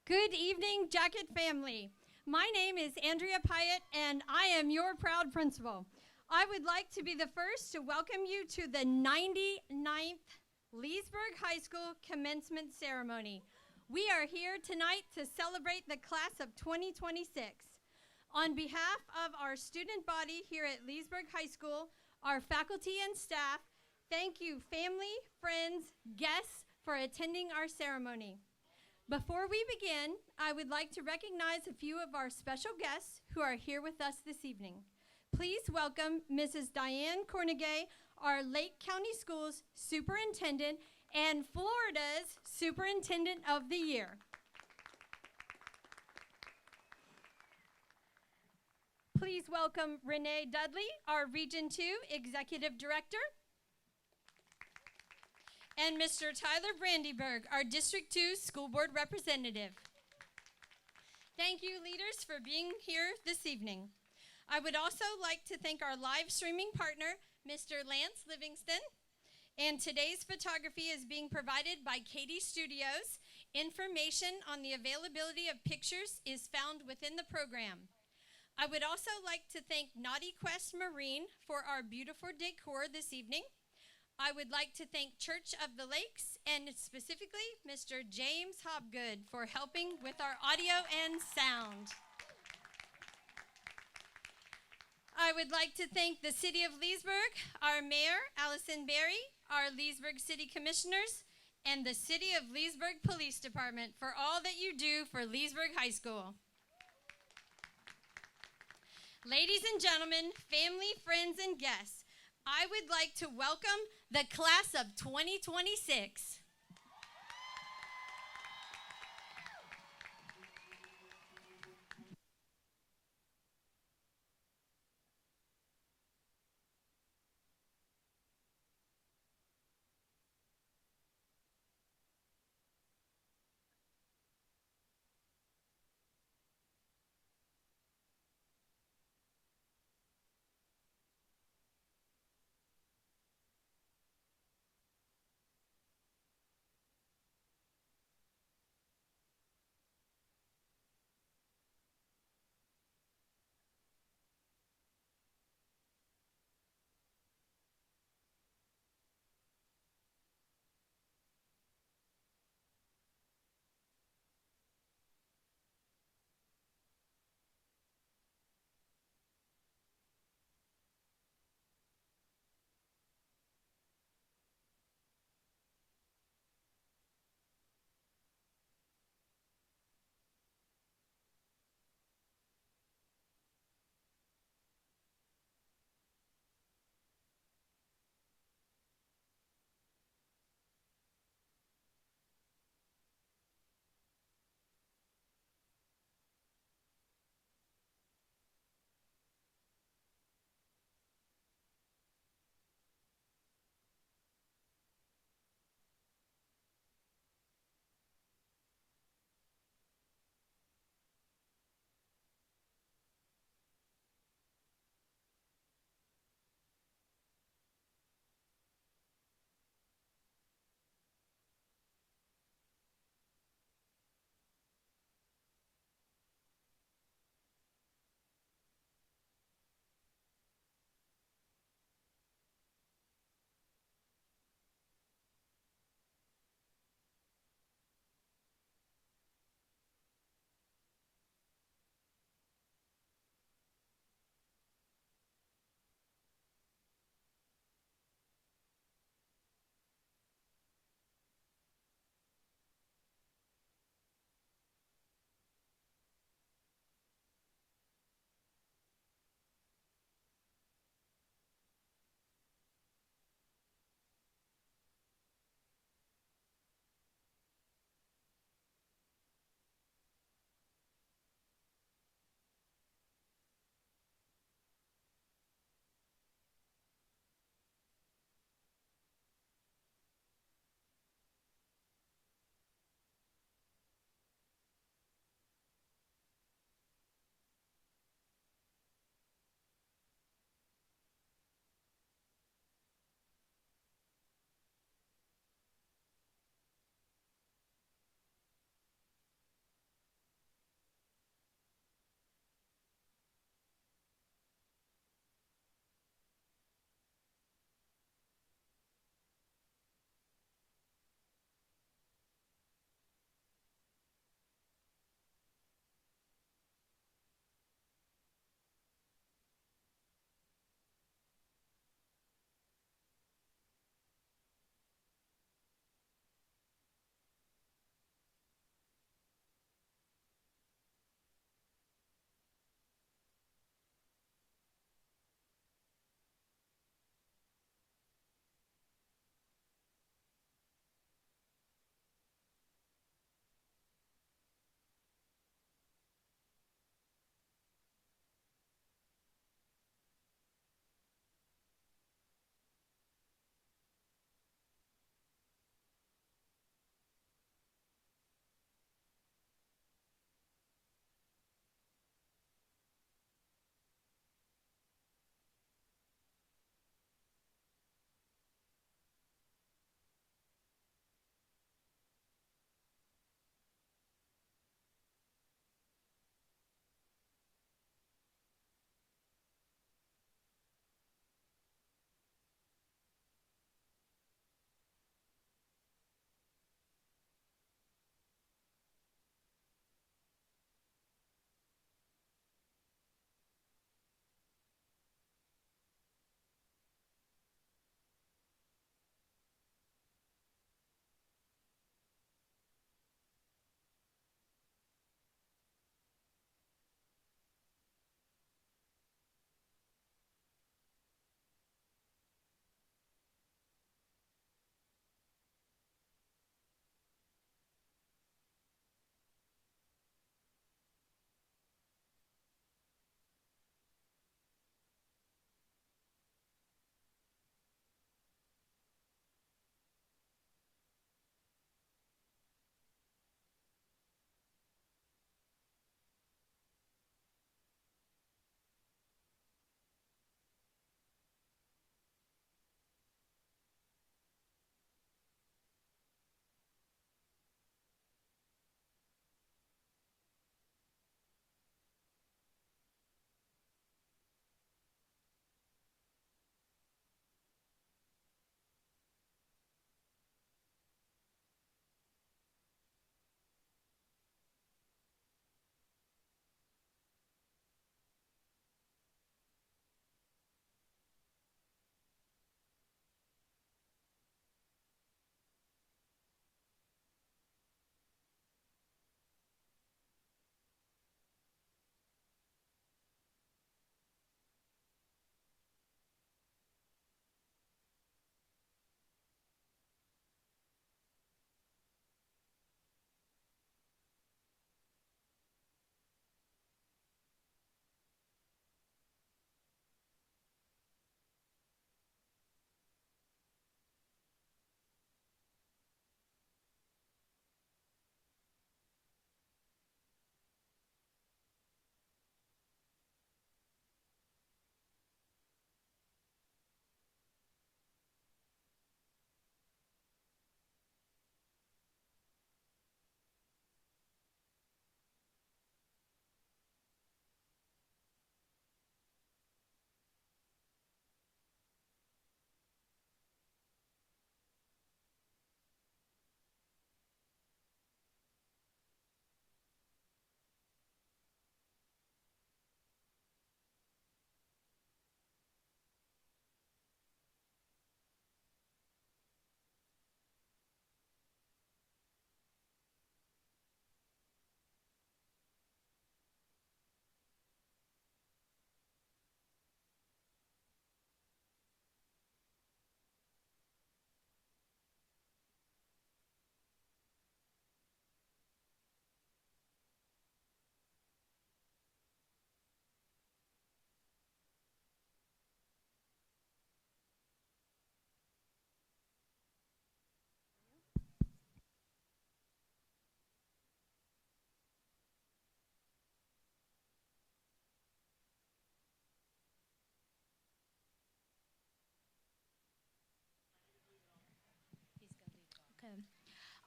Good evening, Jacket family. My name is Andrea Pyatt, and I am your proud principal. I would like to be the first to welcome you to the 99th Leesburg High School commencement ceremony. We are here tonight to celebrate the class of 2026. On behalf of our student body here at Leesburg High School, our faculty and staff, thank you, family, friends, guests, for attending our ceremony. Before we begin, I would like to recognize a few of our special guests who are here with us this evening. Please welcome Mrs. Diane Cornegay, our Lake County Schools Superintendent and Florida's Superintendent of the Year. Please welcome Renee Dudley, our Region 2 Executive Director. And Mr. Tyler Brandyberg, our District 2 School Board Representative. Thank you, leaders, for being here this evening. I would also like to thank our live streaming partner, Mr. Lance Livingston. And today's photography is being provided by Katie Studios. Information on the availability of pictures is found within the program. I would also like to thank Naughty Quest Marine for our beautiful decor this evening. I would like to thank Church of the Lakes and specifically Mr. James Hobgood for helping with our audio and sound. I would like to thank the City of Leesburg, our Mayor, Allison Berry, our Leesburg City Commissioners, and the City of Leesburg Police Department for all that you do for Leesburg High School. Ladies and gentlemen, family, friends, and guests, I would like to welcome the class of 2026.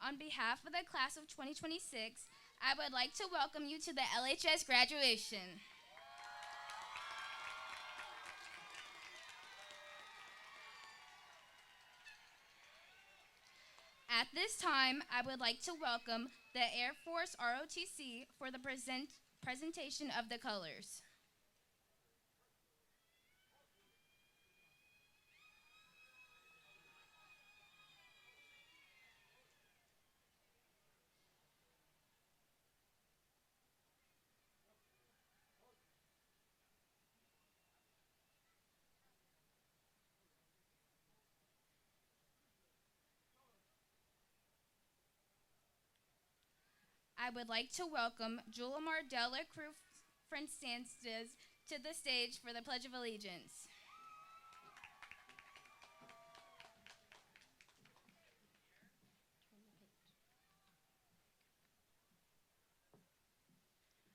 On behalf of the class of 2026, I would like to welcome you to the LHS graduation. At this time, I would like to welcome the Air Force ROTC for the presentation of the colors. I would like to welcome Julimar Dela Cruz Francistes to the stage for the Pledge of Allegiance.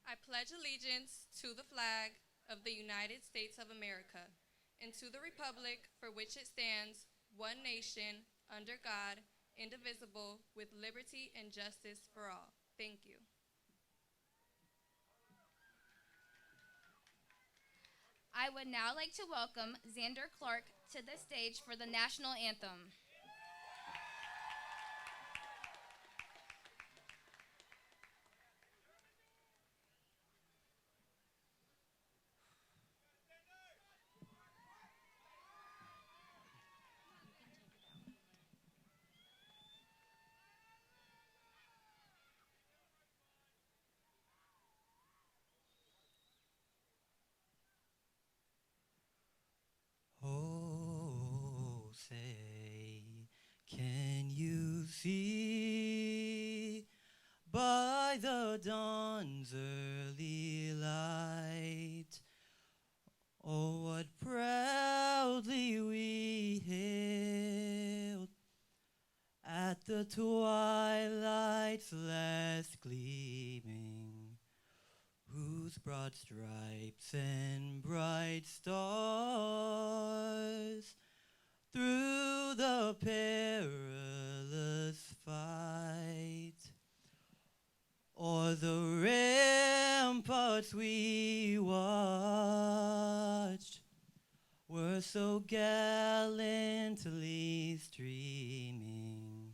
I pledge allegiance to the flag of the United States of America and to the republic for which it stands, one nation, under God, indivisible, with liberty and justice for all. Thank you. I would now like to welcome Xander Clark to the stage for the national anthem. Oh, say, can you see by the dawn's early light, oh, what proudly we hailed at the twilight's last gleaming, whose broad stripes and bright stars through the perilous fight o'er the ramparts we watched were so gallantly streaming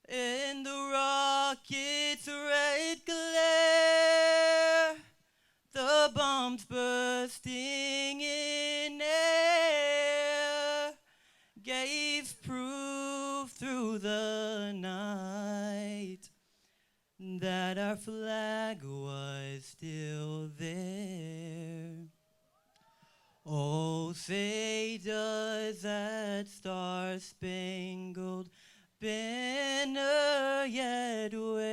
in the rocket's red glare, the bombs bursting in air gave proof through the night that our flag was still there. Oh, say does that star-spangled banner yet wave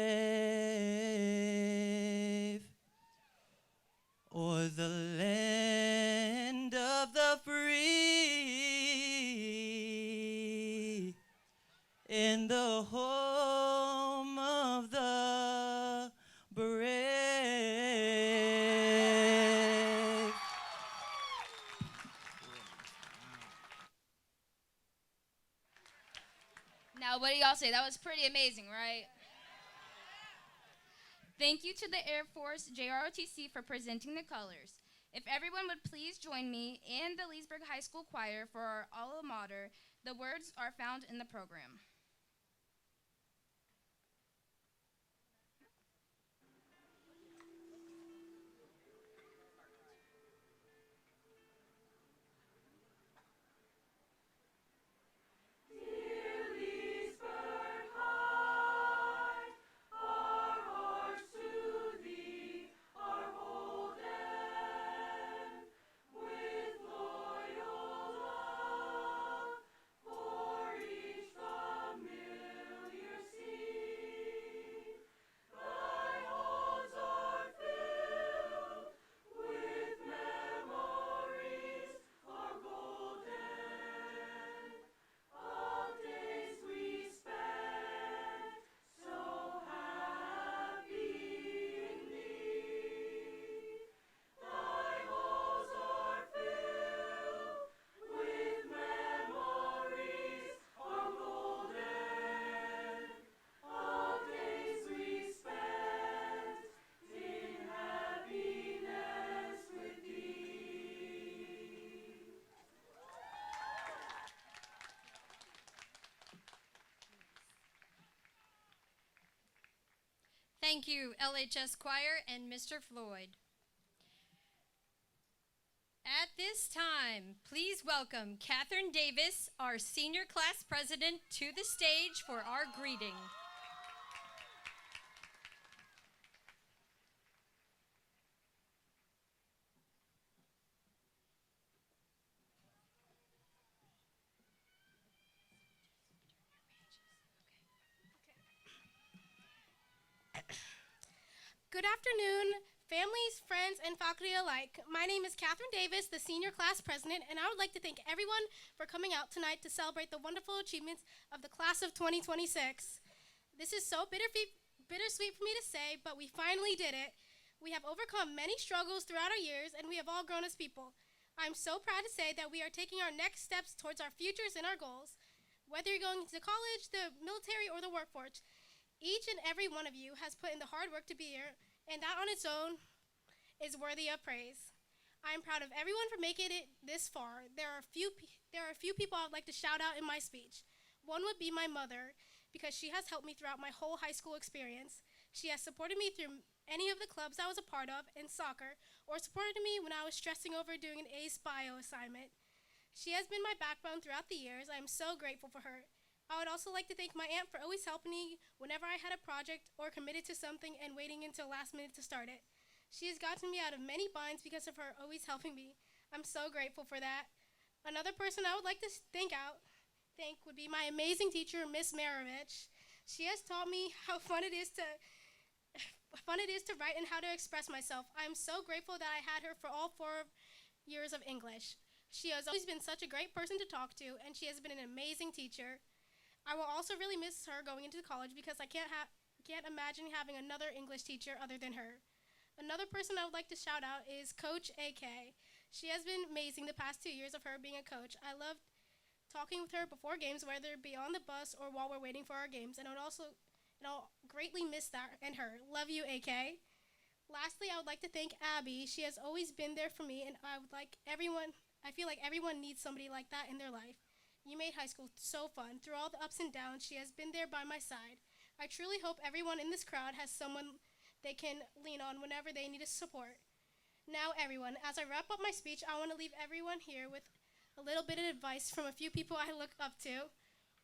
o'er the land of the free, in the home of the brave? Now, what do y'all say? That was pretty amazing, right? Thank you to the Air Force JROTC for presenting the colors. If everyone would please join me and the Leesburg High School Choir for our alma mater, the words are found in the program. For each Thank you, LHS Choir and Mr. Floyd. At this time, please welcome Catherine Davis, our senior class president, to the stage for our greeting. Good afternoon, families, friends, and faculty alike. My name is Catherine Davis, the senior class president, and I would like to thank everyone for coming out tonight to celebrate the wonderful achievements of the class of 2026. This is so bittersweet for me to say, but we finally did it. We have overcome many struggles throughout our years, and we have all grown as people. I'm so proud to say that we are taking our next steps towards our futures and our goals. Whether you're going to college, the military, or the workforce, each and every one of you has put in the hard work to be here, and that on its own is worthy of praise. I am proud of everyone for making it this far. There are a few people I would like to shout out in my speech. One would be my mother, because she has helped me throughout my whole high school experience. She has supported me through any of the clubs I was a part of in soccer, or supported me when I was stressing over doing an ACE bio assignment. She has been my backbone throughout the years. I am so grateful for her. I would also like to thank my aunt for always helping me whenever I had a project or committed to something and waiting until last minute to start it. She has gotten me out of many binds because of her always helping me. I'm so grateful for that. Another person I would like to thank would be my amazing teacher, Miss Marovich. She has taught me how fun it is to write and how to express myself. I am so grateful that I had her for all 4 years of English. She has always been such a great person to talk to, and she has been an amazing teacher. I will also really miss her going into college because I can't imagine having another English teacher other than her. Another person I would like to shout out is Coach AK. She has been amazing the past 2 years of her being a coach. I loved talking with her before games, whether it be on the bus or while we're waiting for our games, and I'll greatly miss that and her. Love you, AK. Lastly, I would like to thank Abby. She has always been there for me, and I feel like everyone needs somebody like that in their life. You made high school so fun. Through all the ups and downs, she has been there by my side. I truly hope everyone in this crowd has someone they can lean on whenever they need support. Now, everyone, as I wrap up my speech, I want to leave everyone here with a little bit of advice from a few people I look up to.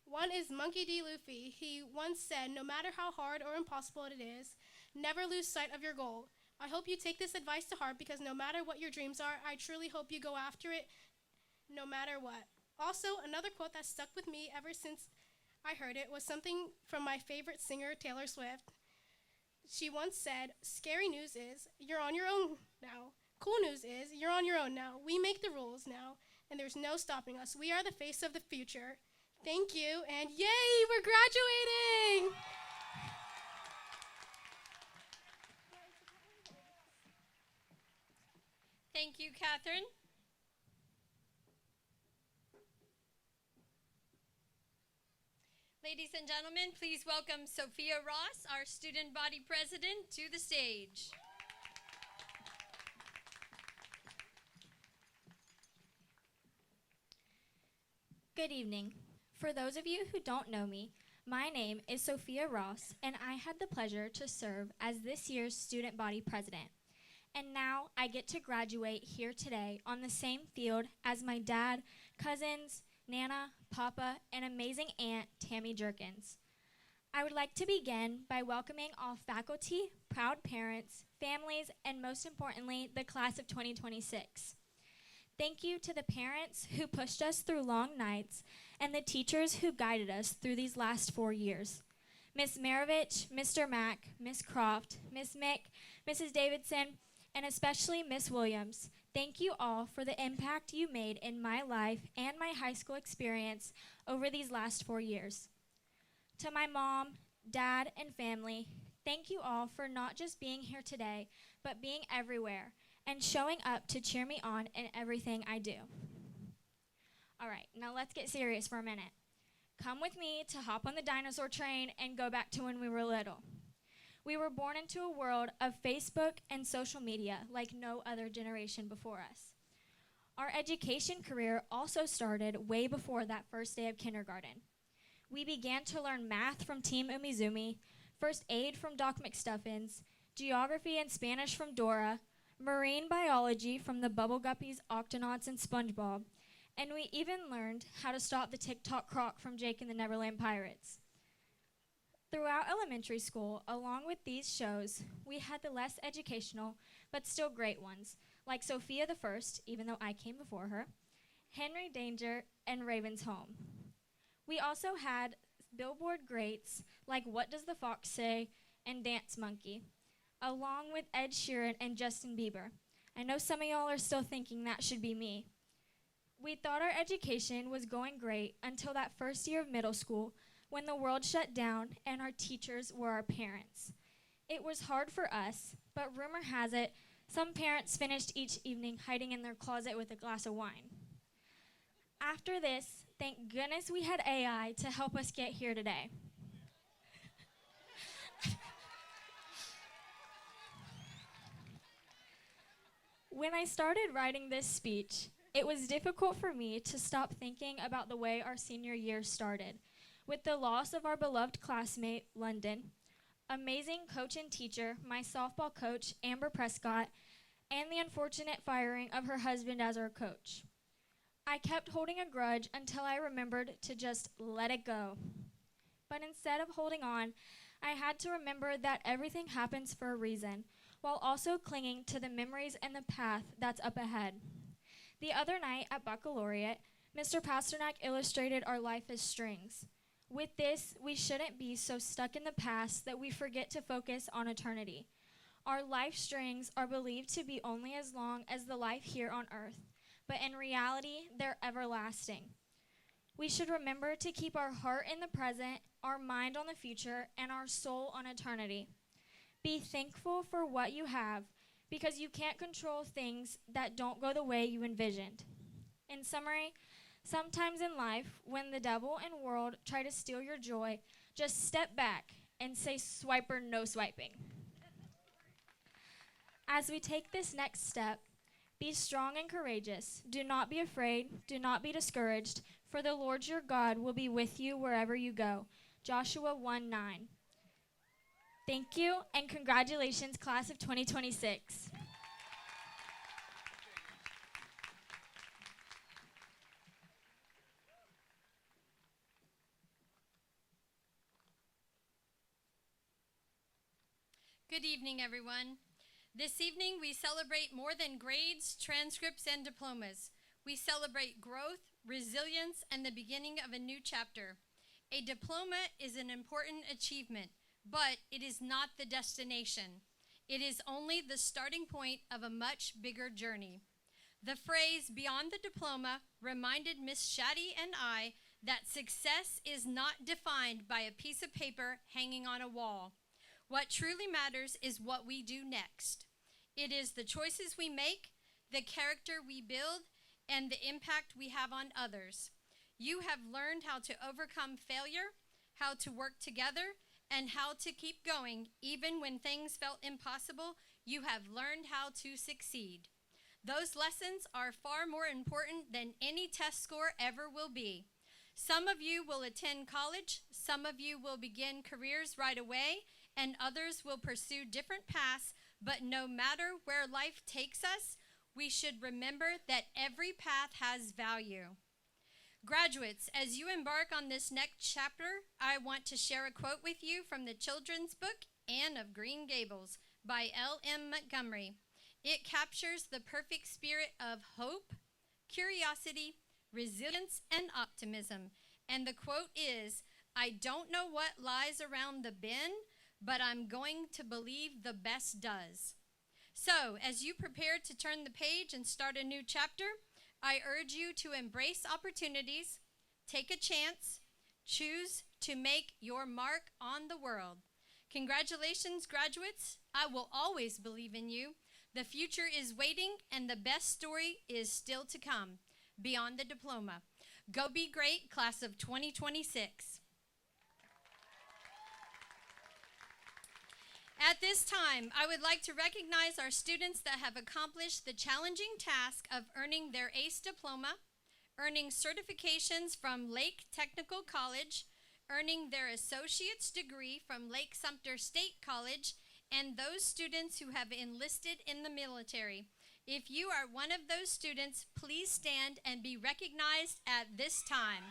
One is Monkey D. Luffy. He once said, "No matter how hard or impossible it is, never lose sight of your goal." I hope you take this advice to heart because no matter what your dreams are, I truly hope you go after it no matter what. Also, another quote that stuck with me ever since I heard it was something from my favorite singer, Taylor Swift. She once said, "Scary news is, you're on your own now. Cool news is, you're on your own now. We make the rules now, and there's no stopping us. We are the face of the future." Thank you, and yay, we're graduating! Thank you, Catherine. Ladies and gentlemen, please welcome Sophia Ross, our student body president, to the stage. Good evening. For those of you who don't know me, my name is Sophia Ross, and I had the pleasure to serve as this year's student body president. And now I get to graduate here today on the same field as my dad, cousins, Nana, Papa, and amazing aunt, Tammy Jerkins. I would like to begin by welcoming all faculty, proud parents, families, and most importantly, the class of 2026. Thank you to the parents who pushed us through long nights and the teachers who guided us through these last 4 years. Miss Marovich, Mr. Mack, Miss Croft, Miss Mick, Mrs. Davidson, and especially Miss Williams. Thank you all for the impact you made in my life and my high school experience over these last 4 years. To my mom, dad, and family, thank you all for not just being here today, but being everywhere and showing up to cheer me on in everything I do. All right, now let's get serious for a minute. Come with me to hop on the dinosaur train and go back to when we were little. We were born into a world of Facebook and social media like no other generation before us. Our education career also started way before that first day of kindergarten. We began to learn math from Team Umizoomi, First aid from Doc McStuffins, geography and Spanish from Dora, marine biology from the Bubble Guppies, Octonauts, and SpongeBob, and we even learned how to stop the TikTok croc from Jake and the Neverland Pirates. Throughout elementary school, along with these shows, we had the less educational but still great ones, like Sophia the First, even though I came before her, Henry Danger, and Raven's Home. We also had Billboard greats like What Does the Fox Say and Dance Monkey, along with Ed Sheeran and Justin Bieber. I know some of y'all are still thinking that should be me. We thought our education was going great until that first year of middle school when the world shut down and our teachers were our parents. It was hard for us, but rumor has it, some parents finished each evening hiding in their closet with a glass of wine. After this, thank goodness we had AI to help us get here today. When I started writing this speech, it was difficult for me to stop thinking about the way our senior year started, with the loss of our beloved classmate, London, amazing coach and teacher, my softball coach, Amber Prescott, and the unfortunate firing of her husband as our coach. I kept holding a grudge until I remembered to just let it go. But instead of holding on, I had to remember that everything happens for a reason, while also clinging to the memories and the path that's up ahead. The other night at Baccalaureate, Mr. Pasternak illustrated our life as strings. With this, we shouldn't be so stuck in the past that we forget to focus on eternity. Our life strings are believed to be only as long as the life here on earth, but in reality, they're everlasting. We should remember to keep our heart in the present, our mind on the future, and our soul on eternity. Be thankful for what you have, because you can't control things that don't go the way you envisioned. In summary, sometimes in life, when the devil and world try to steal your joy, just step back and say, "Swiper, no swiping." As we take this next step, be strong and courageous. Do not be afraid. Do not be discouraged, for the Lord your God will be with you wherever you go. Joshua 1:9. Thank you, and congratulations, class of 2026. Good evening, everyone. This evening, we celebrate more than grades, transcripts, and diplomas. We celebrate growth, resilience, and the beginning of a new chapter. A diploma is an important achievement, but it is not the destination. It is only the starting point of a much bigger journey. The phrase "beyond the diploma" reminded Miss Shaddy and I that success is not defined by a piece of paper hanging on a wall. What truly matters is what we do next. It is the choices we make, the character we build, and the impact we have on others. You have learned how to overcome failure, how to work together, and how to keep going. Even when things felt impossible, you have learned how to succeed. Those lessons are far more important than any test score ever will be. Some of you will attend college, some of you will begin careers right away, and others will pursue different paths, but no matter where life takes us, we should remember that every path has value. Graduates, as you embark on this next chapter, I want to share a quote with you from the children's book, Anne of Green Gables, by L.M. Montgomery. It captures the perfect spirit of hope, curiosity, resilience, and optimism. And the quote is, "I don't know what lies around the bend, but I'm going to believe the best does." So, as you prepare to turn the page and start a new chapter, I urge you to embrace opportunities, take a chance, choose to make your mark on the world. Congratulations, graduates. I will always believe in you. The future is waiting, and the best story is still to come, beyond the diploma. Go be great, class of 2026. At this time, I would like to recognize our students that have accomplished the challenging task of earning their ACE diploma, earning certifications from Lake Technical College, earning their associate's degree from Lake Sumter State College, and those students who have enlisted in the military. If you are one of those students, please stand and be recognized at this time.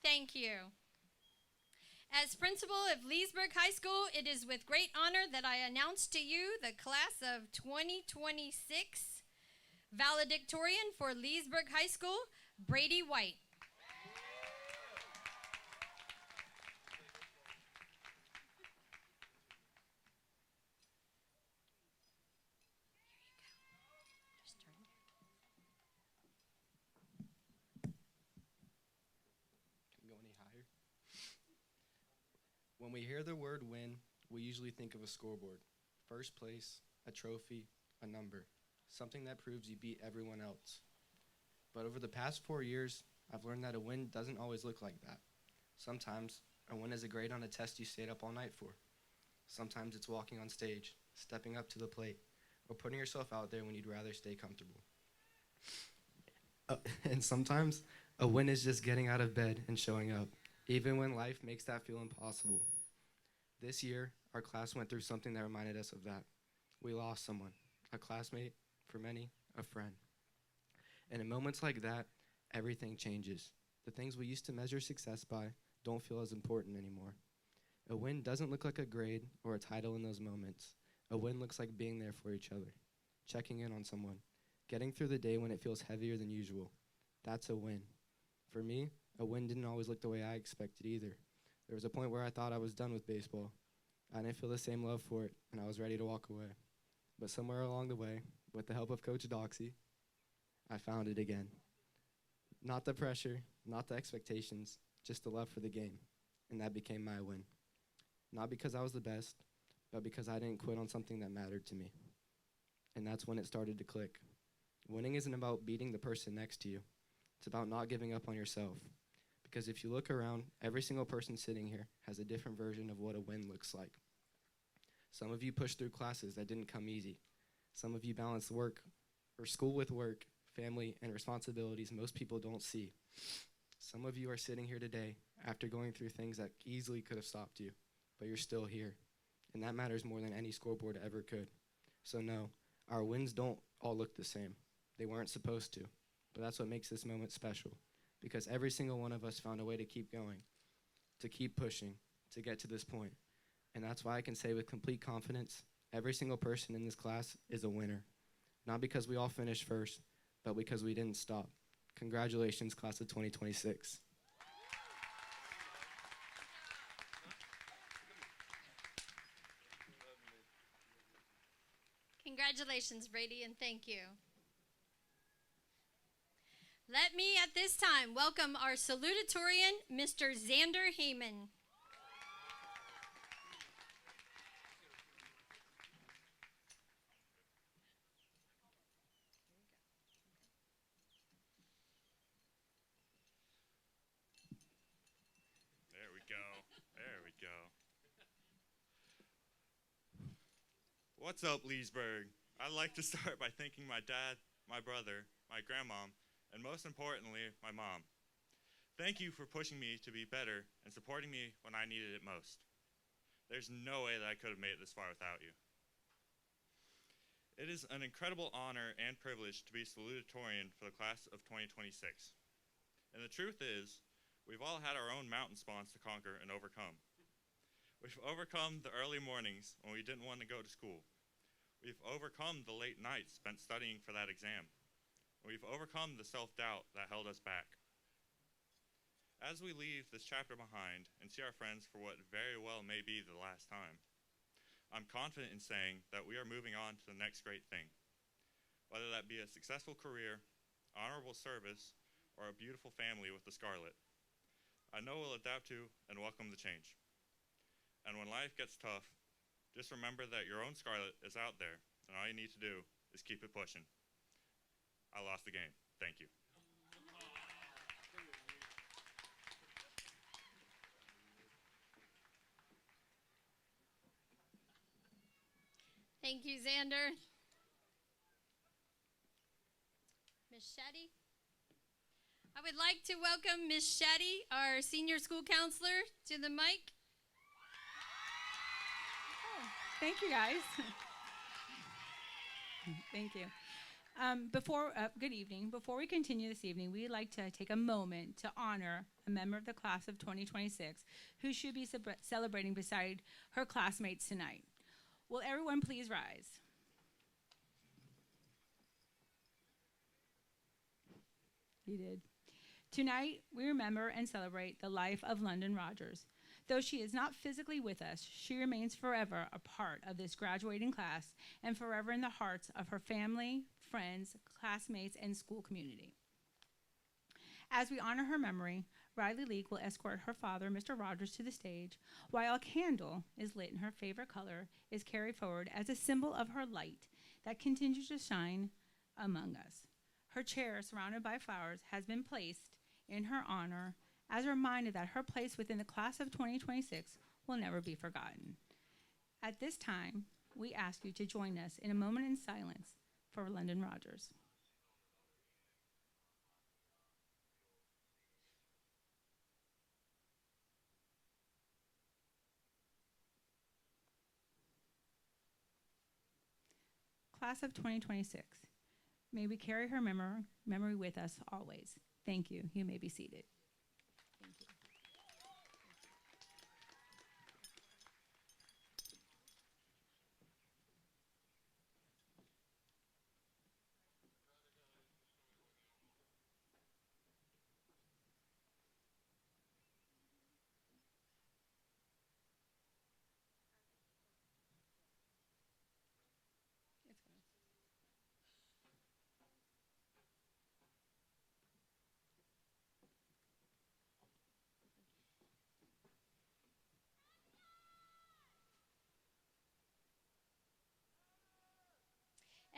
Thank you. As principal of Leesburg High School, it is with great honor that I announce to you the class of 2026 Valedictorian for Leesburg High School, Brady White. Go any higher? When we hear the word win, we usually think of a scoreboard. First place, a trophy, a number. Something that proves you beat everyone else. But over the past 4 years, I've learned that a win doesn't always look like that. Sometimes, a win is a grade on a test you stayed up all night for. Sometimes it's walking on stage, stepping up to the plate, or putting yourself out there when you'd rather stay comfortable. And sometimes, a win is just getting out of bed and showing up, even when life makes that feel impossible. This year, our class went through something that reminded us of that. We lost someone, a classmate, for many, a friend. And in moments like that, everything changes. The things we used to measure success by don't feel as important anymore. A win doesn't look like a grade or a title in those moments. A win looks like being there for each other, checking in on someone, getting through the day when it feels heavier than usual. That's a win. For me, a win didn't always look the way I expected either. There was a point where I thought I was done with baseball. I didn't feel the same love for it, and I was ready to walk away. But somewhere along the way, with the help of Coach Doxy, I found it again. Not the pressure, not the expectations, just the love for the game. And that became my win. Not because I was the best, but because I didn't quit on something that mattered to me. And that's when it started to click. Winning isn't about beating the person next to you. It's about not giving up on yourself. Because if you look around, every single person sitting here has a different version of what a win looks like. Some of you pushed through classes that didn't come easy. Some of you balanced work or school with work, family, and responsibilities most people don't see. Some of you are sitting here today after going through things that easily could have stopped you, but you're still here. And that matters more than any scoreboard ever could. So no, our wins don't all look the same. They weren't supposed to, but that's what makes this moment special. Because every single one of us found a way to keep going, to keep pushing, to get to this point. And that's why I can say with complete confidence, every single person in this class is a winner. Not because we all finished first, but because we didn't stop. Congratulations, class of 2026. Congratulations, Brady, and thank you. Let me at this time welcome our salutatorian, Mr. Xander Heyman. There we go. There we go. What's up, Leesburg? I'd like to start by thanking my dad, my brother, my grandmom, and most importantly, my mom. Thank you for pushing me to be better and supporting me when I needed it most. There's no way that I could have made it this far without you. It is an incredible honor and privilege to be salutatorian for the class of 2026. And the truth is, we've all had our own mountain spawns to conquer and overcome. We've overcome the early mornings when we didn't want to go to school. We've overcome the late nights spent studying for that exam. We've overcome the self-doubt that held us back. As we leave this chapter behind and see our friends for what very well may be the last time, I'm confident in saying that we are moving on to the next great thing. Whether that be a successful career, honorable service, or a beautiful family with the Scarlet, I know we'll adapt to and welcome the change. And when life gets tough, just remember that your own Scarlet is out there, and all you need to do is keep it pushing. I lost the game. Thank you. Thank you, Xander. Miss Shetty. I would like to welcome Miss Shetty, our senior school counselor, to the mic. Oh, thank you, guys. Thank you. Good evening. Before we continue this evening, we'd like to take a moment to honor a member of the class of 2026 who should be celebrating beside her classmates tonight. Will everyone please rise? You did. Tonight, we remember and celebrate the life of London Rogers. Though she is not physically with us, she remains forever a part of this graduating class and forever in the hearts of her family, friends, classmates, and school community. As we honor her memory, Riley Leake will escort her father, Mr. Rogers, to the stage, while a candle is lit in her favorite color is carried forward as a symbol of her light that continues to shine among us. Her chair, surrounded by flowers, has been placed in her honor as a reminder that her place within the class of 2026 will never be forgotten. At this time, we ask you to join us in a moment in silence for London Rogers. Class of 2026, may we carry her memory with us always. Thank you. You may be seated. Thank you.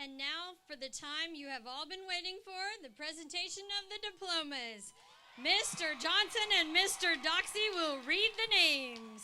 And now, for the time you have all been waiting for, the presentation of the diplomas. Mr. Johnson and Mr. Doxey will read the names.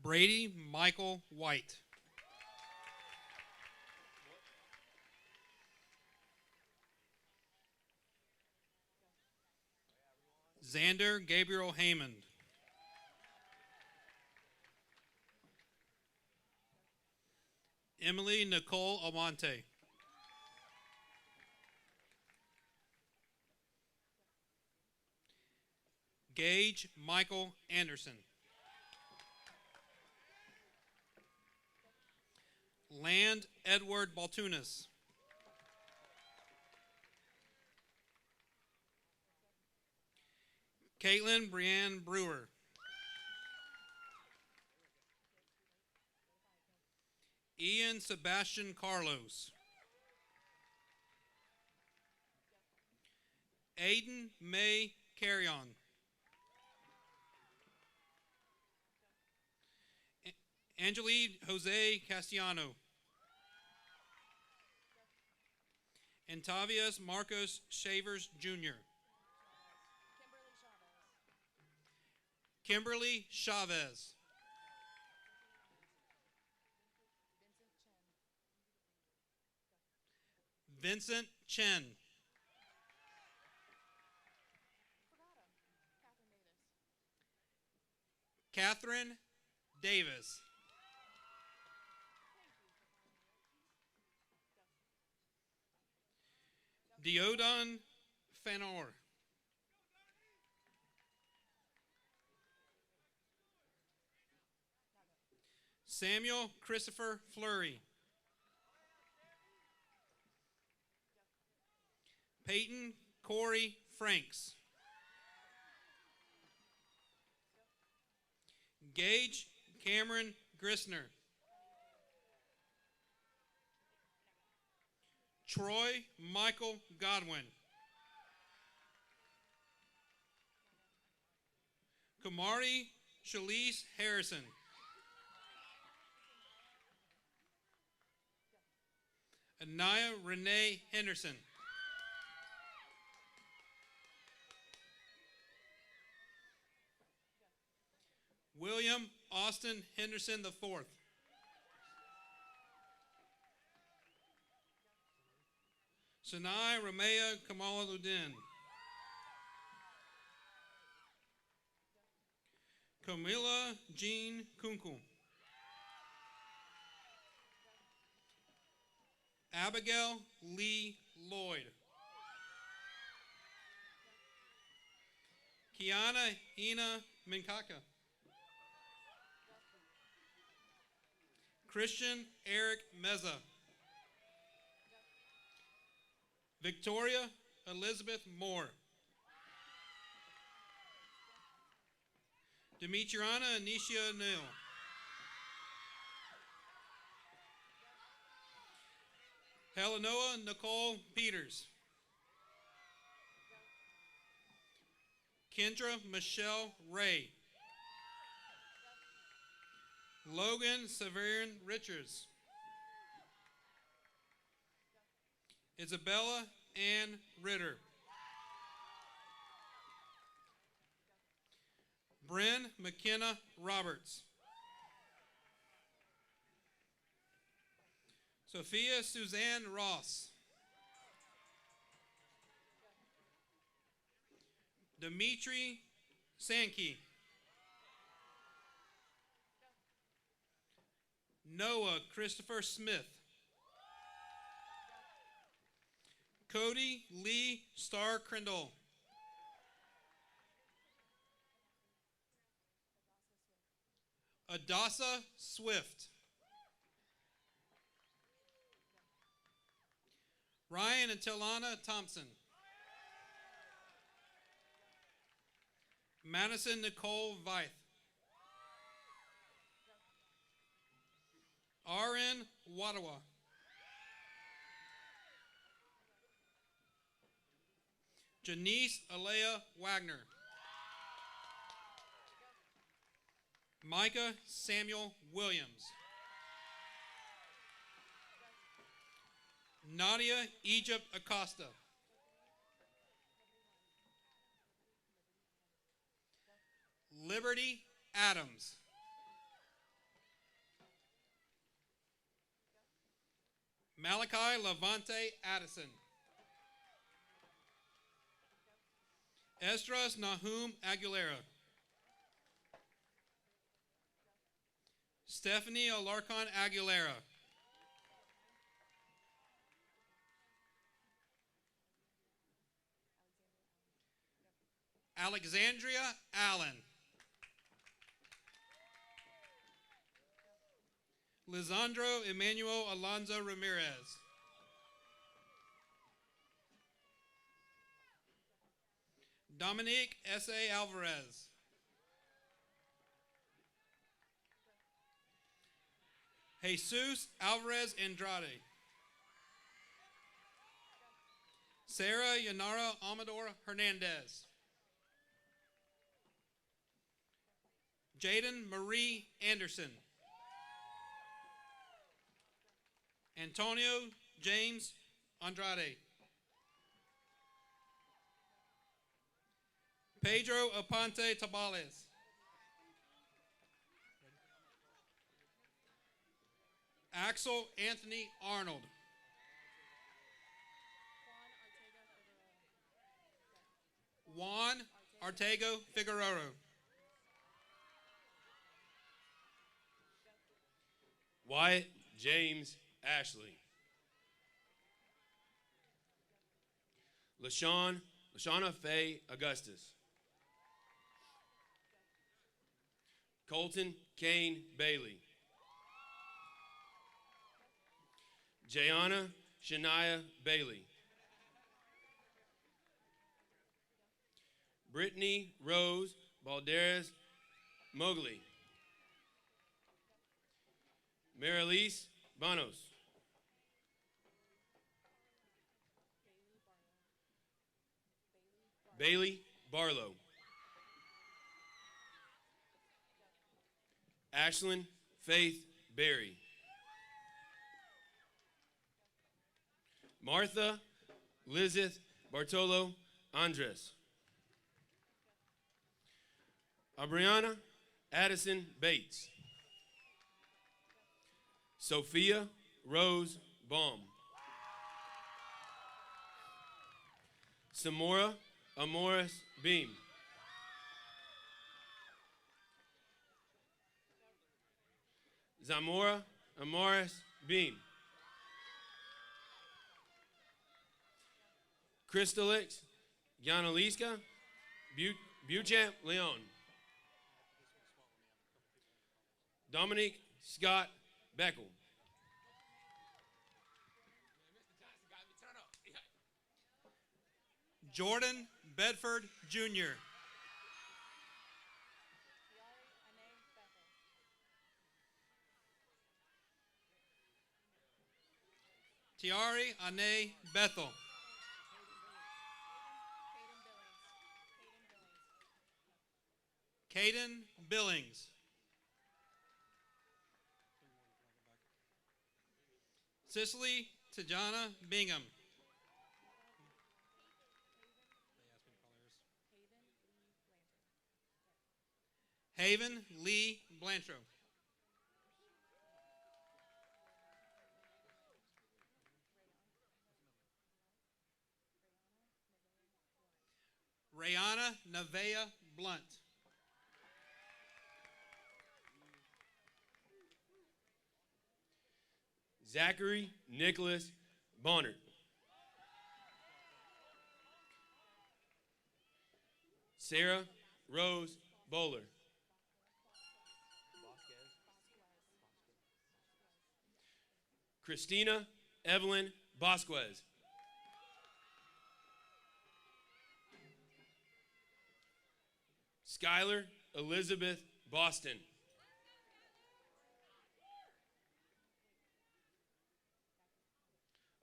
Brady Michael White. Xander Gabriel Haymond. Emily Nicole Almonte. Gage Michael Anderson. Land Edward Baltunas. Caitlin Brianne Brewer. Ian Sebastian Carlos. Aiden May Carrion. Angelique Jose Castellano. Antavius Marcos Shavers Jr. Kimberly Chavez. Vincent Chen. Catherine Davis. Deodon Fanor. Samuel Christopher Fleury. Peyton Corey Franks. Gage Cameron Grissner. Troy Michael Godwin. Kamari Shalise Harrison. Anaya Renee Henderson. William Austin Henderson IV. Sanai Ramea Kamaluddin. Camila Jean Kunkel. Abigail Lee Lloyd. Kiana Hina Minkaka. Christian Eric Meza. Victoria Elizabeth Moore. Demetriana Anisha Neal. Helenoa Nicole Peters. Kendra Michelle Ray. Logan Severin Richards. Isabella Ann Ritter. Bryn McKenna Roberts. Sophia Suzanne Ross. Dimitri Sankey. Noah Christopher Smith. Cody Lee Starr Crindle. Adasa Swift. Ryan and Tilana Thompson. Madison Nicole Veith. R.N. Wadawa. Janice Alea Wagner. Micah Samuel Williams. Nadia Egypt Acosta. Liberty Adams. Malachi Levante Addison. Esdras Nahum Aguilera. Stephanie Alarcon Aguilera. Alexandria Allen. Lisandro Emmanuel Alonzo Ramirez. Dominique S.A. Alvarez. Jesus Alvarez Andrade. Sarah Yanara Amador Hernandez. Jaden Marie Anderson. Antonio James Andrade. Pedro Aponte Tabales. Axel Anthony Arnold. Juan Artego Figueroa. Wyatt James Ashley. Lashana Faye Augustus. Colton Kane Bailey. Jayana Shania Bailey. Brittany Rose Balderas Mowgli. Marilise Banos. Bailey Barlow. Ashlyn Faith Berry. Martha Lizeth Bartolo Andres. Abriana Addison Bates. Sophia Rose Baum. Samora Amoris Beam. Zamora Amoris Beam. Crystalix Yanaliska Buchamp Leon. Dominique Scott Beckel. Jordan Bedford Jr. Tiari Ane Bethel. Caden Billings. Cicely Tajana Bingham. Haven Lee Blanchard. Rayana Nevea Blunt. Zachary Nicholas Bonnert. Sarah Rose Bowler. Christina Evelyn Bosquez. Skylar Elizabeth Boston.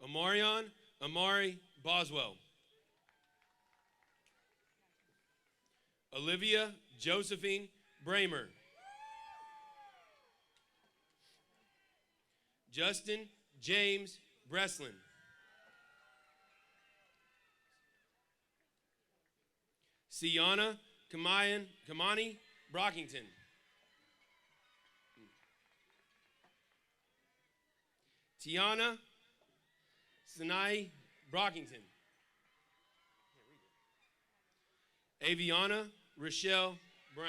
Amarion Amari Boswell. Olivia Josephine Bramer. Justin James Breslin. Sienna Kamani Brockington. Tiana Sinai Brockington. Aviana Rochelle Brown.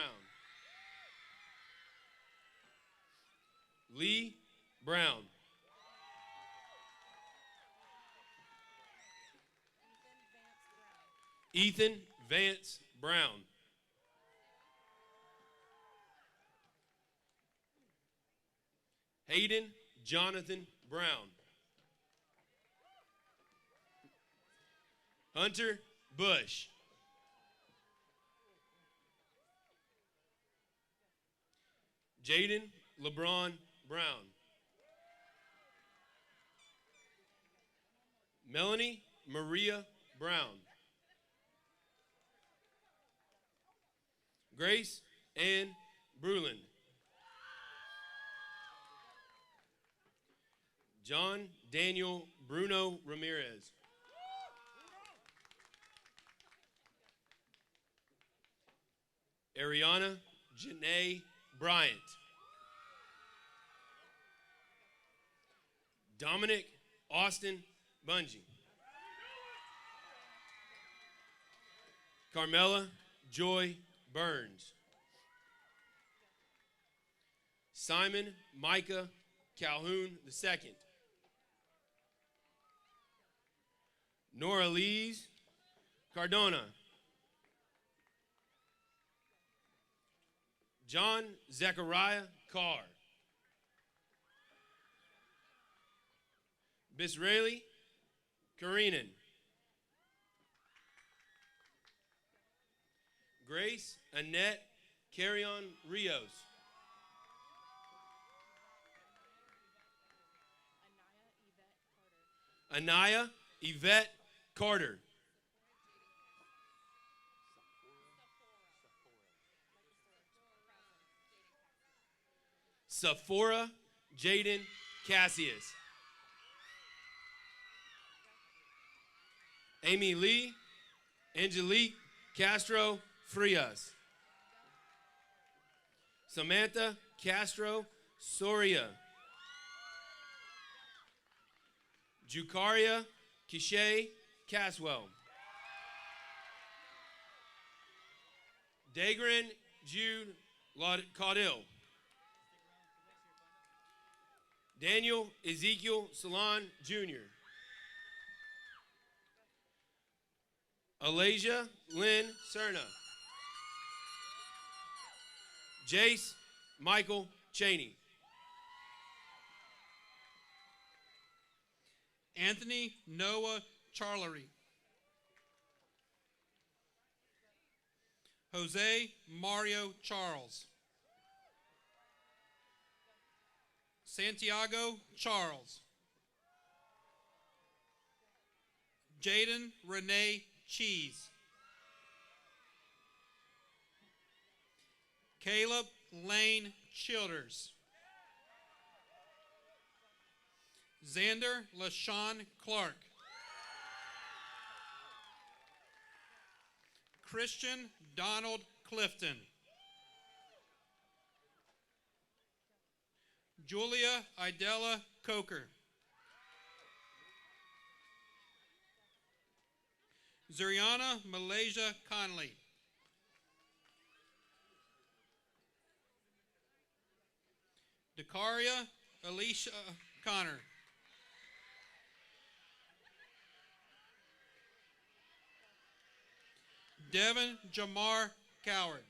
Lee Brown. Ethan Vance Brown. Hayden Jonathan Brown. Hunter Bush. Jaden LeBron Brown. Melanie Maria Brown. Grace Ann Bruland. John Daniel Bruno Ramirez. Ariana Janae Bryant. Dominic Austin Bungie. Carmela Joy Burns. Simon Micah Calhoun II. Nora Lees Cardona. John Zechariah Carr. Bisraeli Karinen. Grace Annette Carrion Rios. Anaya Yvette Carter. Sephora Jaden Cassius. Amy Lee Angelique Castro Frias. Samantha Castro Soria. Jucaria Kishay Caswell. Dagrin Jude Caudill. Daniel Ezekiel Salon Jr. Alasia Lynn Cerna. Jace Michael Cheney. Anthony Noah Charlery. Jose Mario Charles. Santiago Charles. Jaden Renee Cheese. Caleb Lane Childers. Xander LaShawn Clark. Christian Donald Clifton. Julia Idella Coker. Zuriana Malaysia Conley. Dakaria Alicia Connor. Devin Jamar Coward.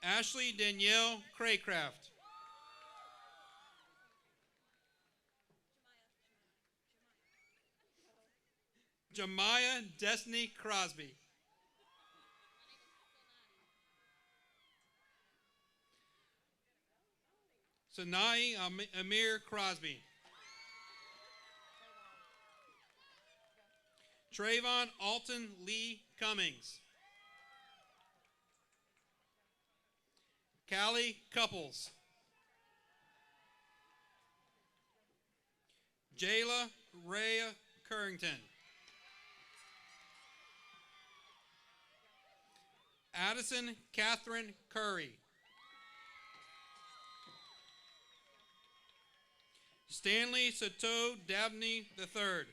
Ashley Danielle Craycraft. Jemiah Destiny Crosby. Sanai Amir Crosby. Trayvon Alton Lee Cummings. Callie Couples. Jayla Rhea Currington. Addison Catherine Curry. Stanley Sato Dabney III.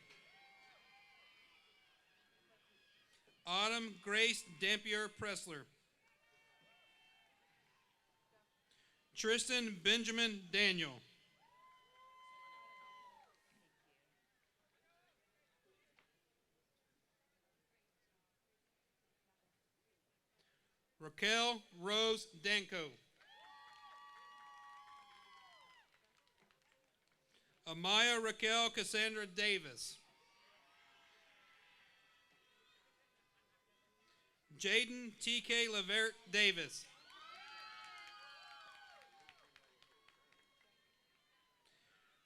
Autumn Grace Dampier Pressler. Tristan Benjamin Daniel. Raquel Rose Danko. Amaya Raquel Cassandra Davis. Jaden T.K. Levert Davis.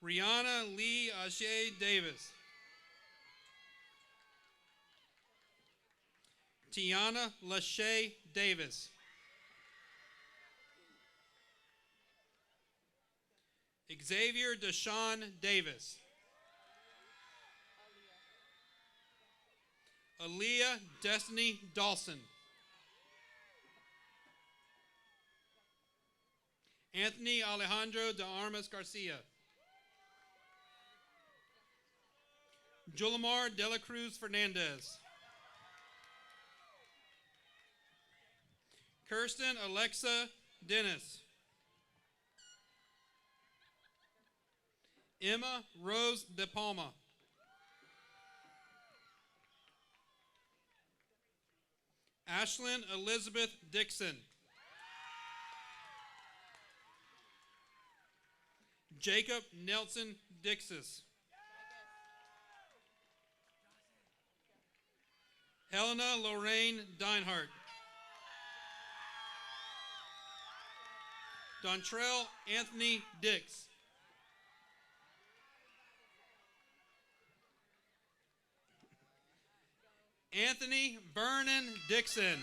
Rihanna Lee Ashe Davis. Tiana Lachey Davis. Xavier Deshaun Davis. Aaliyah Destiny Dawson. Anthony Alejandro de Armas Garcia. Julimar De La Cruz Fernandez. Kirsten Alexa Dennis. Emma Rose De Palma. Ashlyn Elizabeth Dixon. Jacob Nelson Dixis. Helena Lorraine Dinehart. Dontrell Anthony Dix. Anthony Vernon Dixon.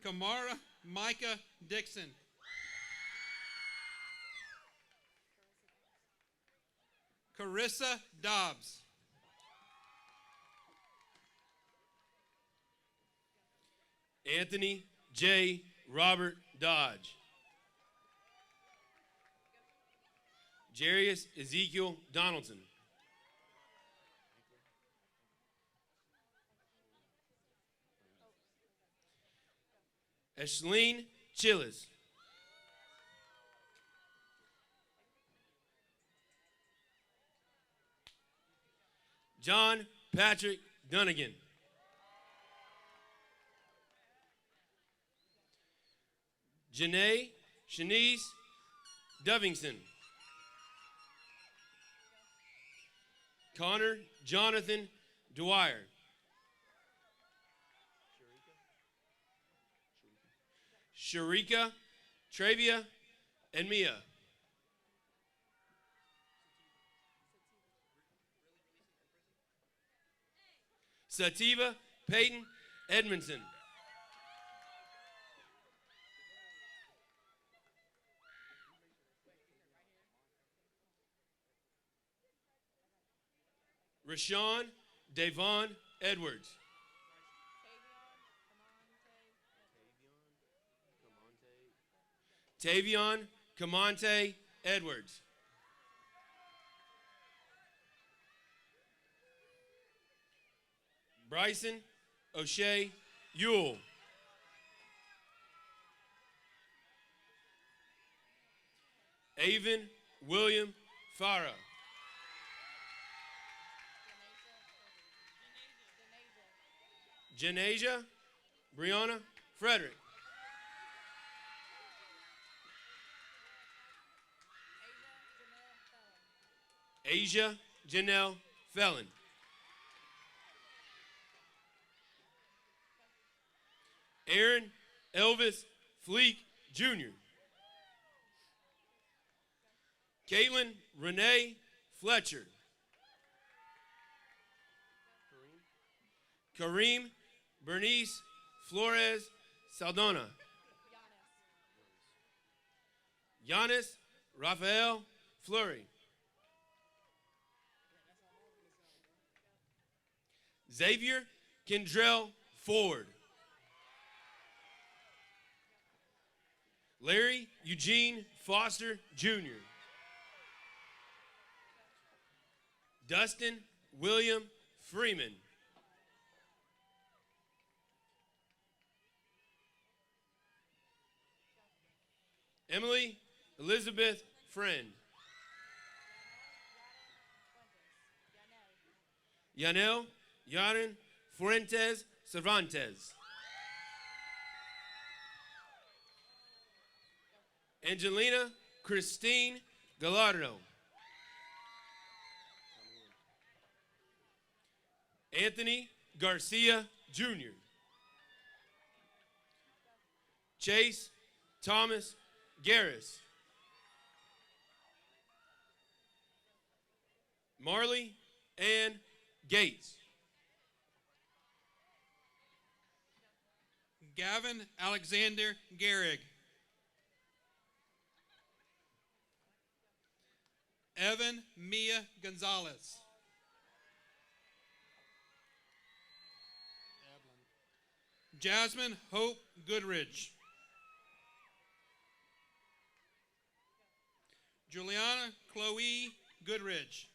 Kamara Micah Dixon. Carissa Dobbs. Anthony J. Robert Dodge. Jarius Ezekiel Donaldson. Ashleen Chillis. John Patrick Dunnigan. Janae Shanice Dovington. Connor Jonathan Dwyer. Sharika, Travia, and Mia. Sativa Peyton Edmondson. Rashawn Davon Edwards. Tavion Camonte Edwards. Bryson O'Shea Ewell. Avon William Farah. Janasia Brianna Frederick. Asia Janelle Felon. Aaron Elvis Fleek Jr. Caitlin Renee Fletcher. Kareem Bernice Flores Saldana. Giannis Rafael Fleury. Xavier Kendrell Ford. Larry Eugene Foster Jr. Dustin William Freeman. Emily Elizabeth Friend. Yanel Yaren Fuentes Cervantes. Angelina Christine Gallardo. Anthony Garcia Jr. Chase Thomas Garris. Marley Ann Gates. Gavin Alexander Gehrig. Evan Mia Gonzalez. Jasmine Hope Goodridge. Juliana Chloe Goodridge.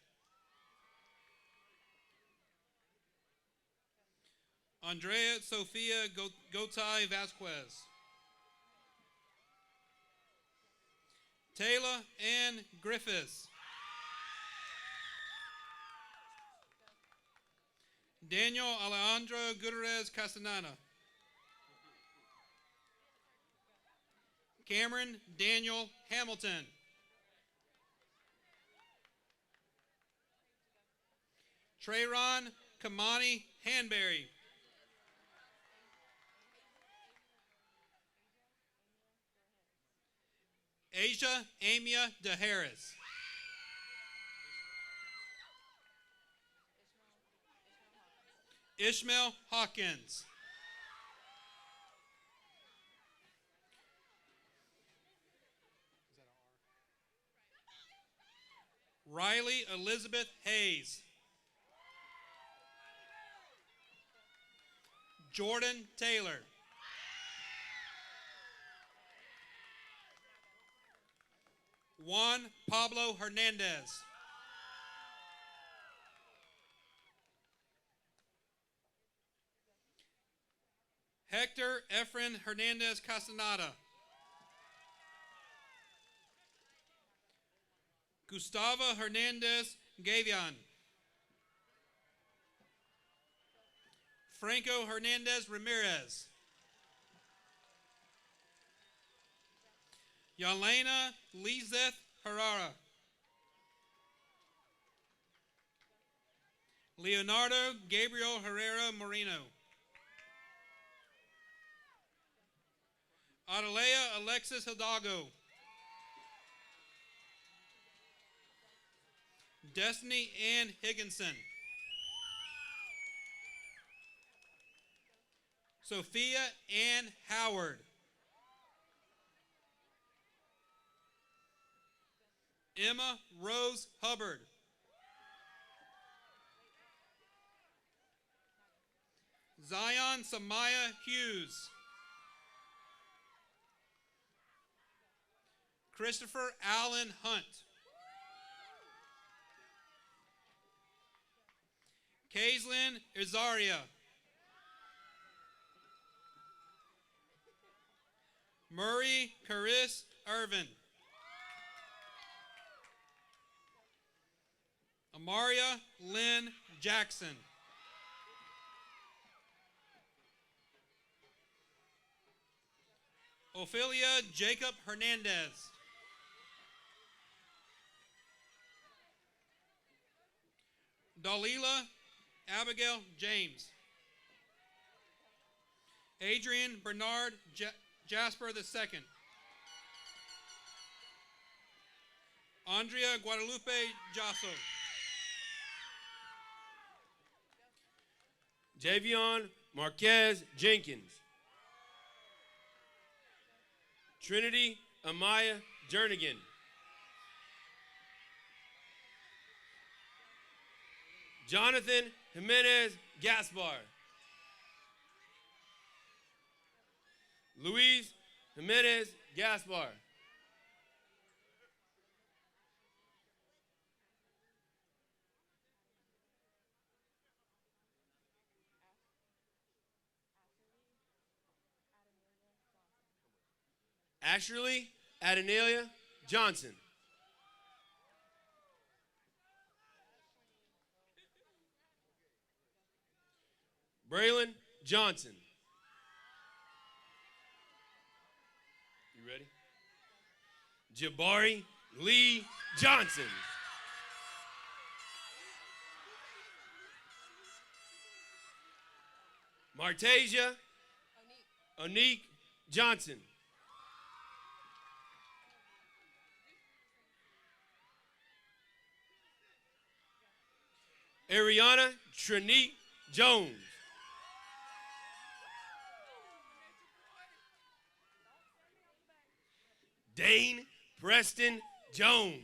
Andrea Sophia Gotay Vasquez. Taylor Ann Griffiths. Daniel Alejandro Gutierrez Castaneda. Cameron Daniel Hamilton. Trayron Kamani Hanberry. Asia Amia DeHarris. Ishmael Hawkins. Riley Elizabeth Hayes. Jordan Taylor. Juan Pablo Hernandez. Hector Efren Hernandez Castaneda. Gustavo Hernandez Gavion. Franco Hernandez Ramirez. Yelena Lizeth Herrera. Leonardo Gabriel Herrera Moreno. Adelea Alexis Hidalgo. Destiny Ann Higginson. Sophia Ann Howard. Emma Rose Hubbard. Zion Samaya Hughes. Christopher Allen Hunt. Kaislyn Izaria. Murray Caris Irvin. Amaria Lynn Jackson. Ophelia Jacob Hernandez. Dalila Abigail James. Adrian Bernard Jasper II. Andrea Guadalupe Jasso. Javion Marquez Jenkins. Trinity Amaya Jernigan. Jonathan Jimenez Gaspar. Luis Jimenez Gaspar. Ashley Adenelia Johnson. Braylon Johnson. You ready? Jabari Lee Johnson. Martasia Onique Johnson. Ariana Trinique Jones. Dane Preston Jones.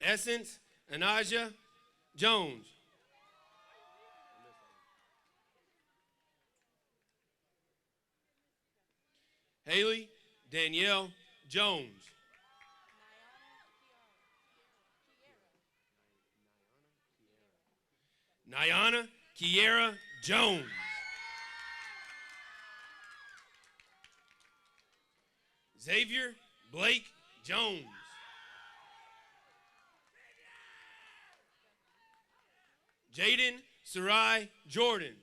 Essence Anaja Jones. Haley Danielle Jones. Nyana Kiera Jones. Xavier Blake Jones. Jaden Sarai Jordan.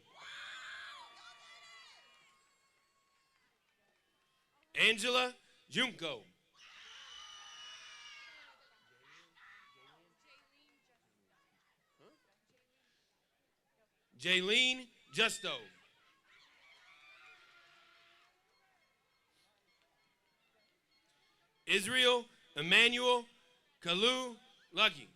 Angela Junko. Jaylene Justo. Israel Emmanuel Kalu Lucky.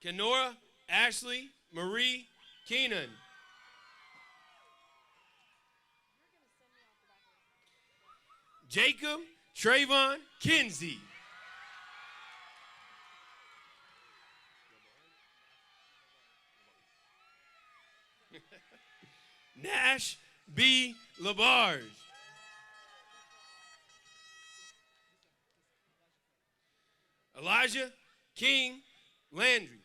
Kenora Ashley Marie Keenan. Jacob Trayvon Kinsey. Nash B. Labarge. Elijah King Landry.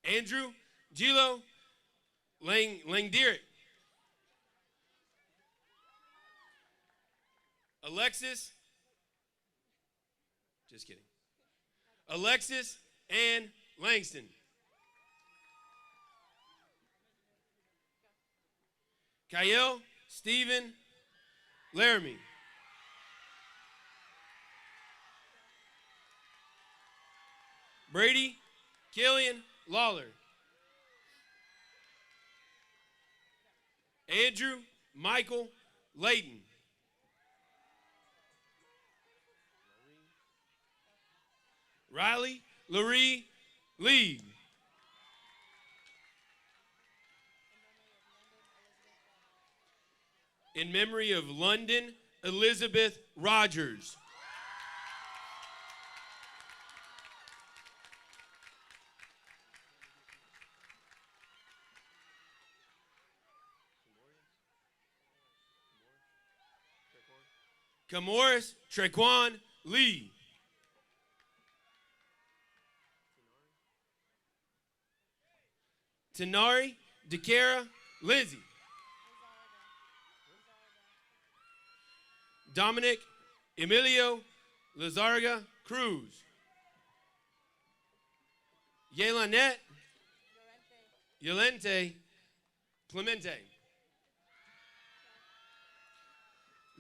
Andrew Gilo Langderick. Alexis, just kidding. Alexis Ann Langston. Kyle Stephen Laramie. Brady Killian Lawler. Andrew Michael Layton. Riley Laree Lee. In memory of London Elizabeth Rogers. Camoris Trequan Lee. Tenari DeCara Lizzie. Dominic Emilio Lazarga Cruz. Yelanette Yolente Clemente.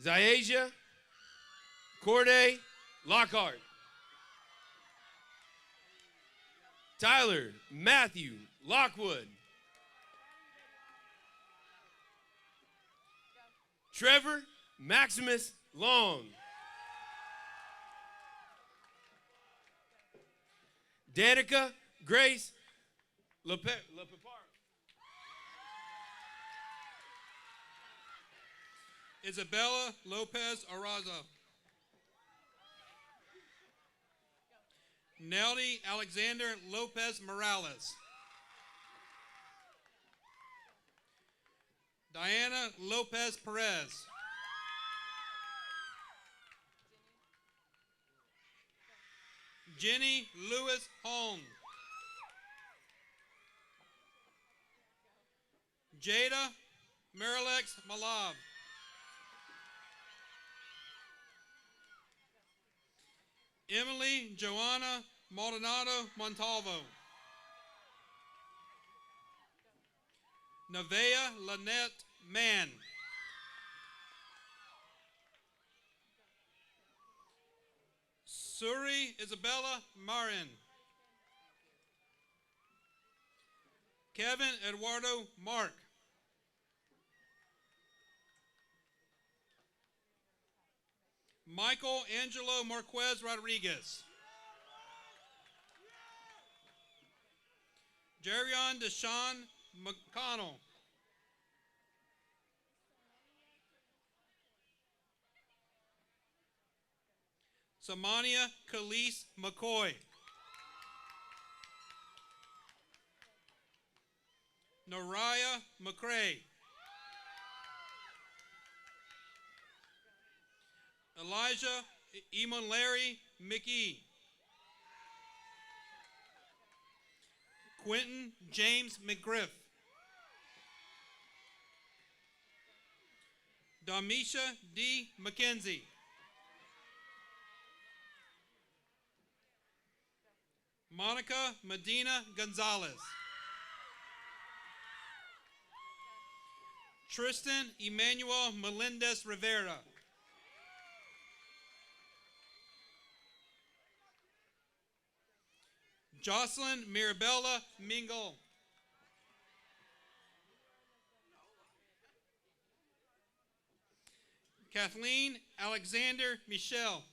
Ziasia Corday Lockhart. Tyler Matthew Lockwood. Trevor Maximus Long. Danica Grace Lepepar. Isabella Lopez Araza. Nelly Alexander Lopez Morales. Diana Lopez Perez. Jenny Lewis Holm. Jada Marilex Malav. Emily Joanna Maldonado Montalvo. Nevea Lynette Mann. Suri Isabella Marin. Kevin Eduardo Mark. Michael Angelo Marquez Rodriguez. Jerion Deshaun McConnell. Samania Khalees McCoy. Nariah McCrae. Elijah Emonlarry McGee. Quentin James McGriff. Domisha D. McKenzie. Monica Medina Gonzalez. Tristan Emmanuel Melendez Rivera. Jocelyn Mirabella Mingle. Kathleen Alexander Michelle.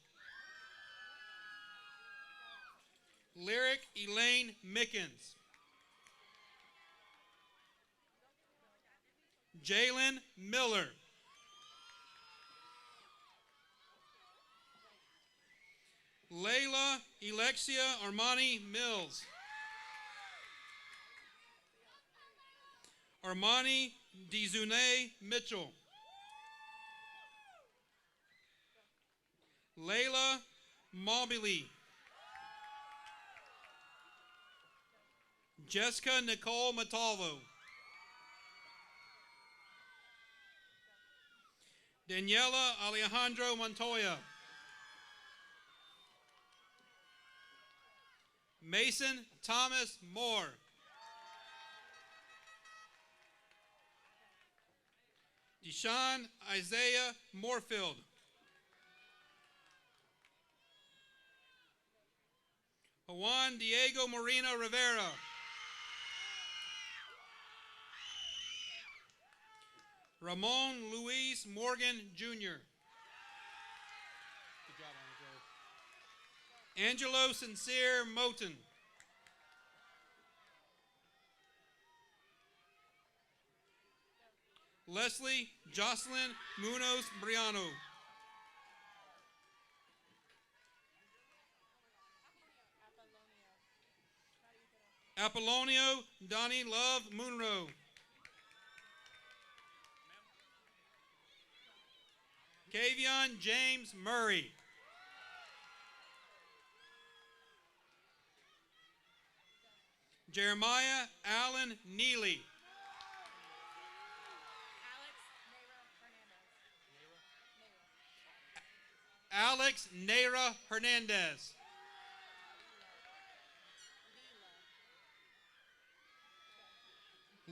Lyric Elaine Mickens. Jalen Miller. Layla Alexia Armani Mills. Armani Dizune Mitchell. Layla Mobili. Jessica Nicole Matalvo. Daniela Alejandro Montoya. Mason Thomas Moore. Deshaun Isaiah Moorfield. Juan Diego Moreno Rivera. Ramon Luis Morgan Jr. Good job, Angelo Sincere Moten. Leslie Jocelyn Munoz Briano. Apollonio Donnie Love Munro. Kavion James Murray. Jeremiah Allen Neely. Alex Neira Hernandez.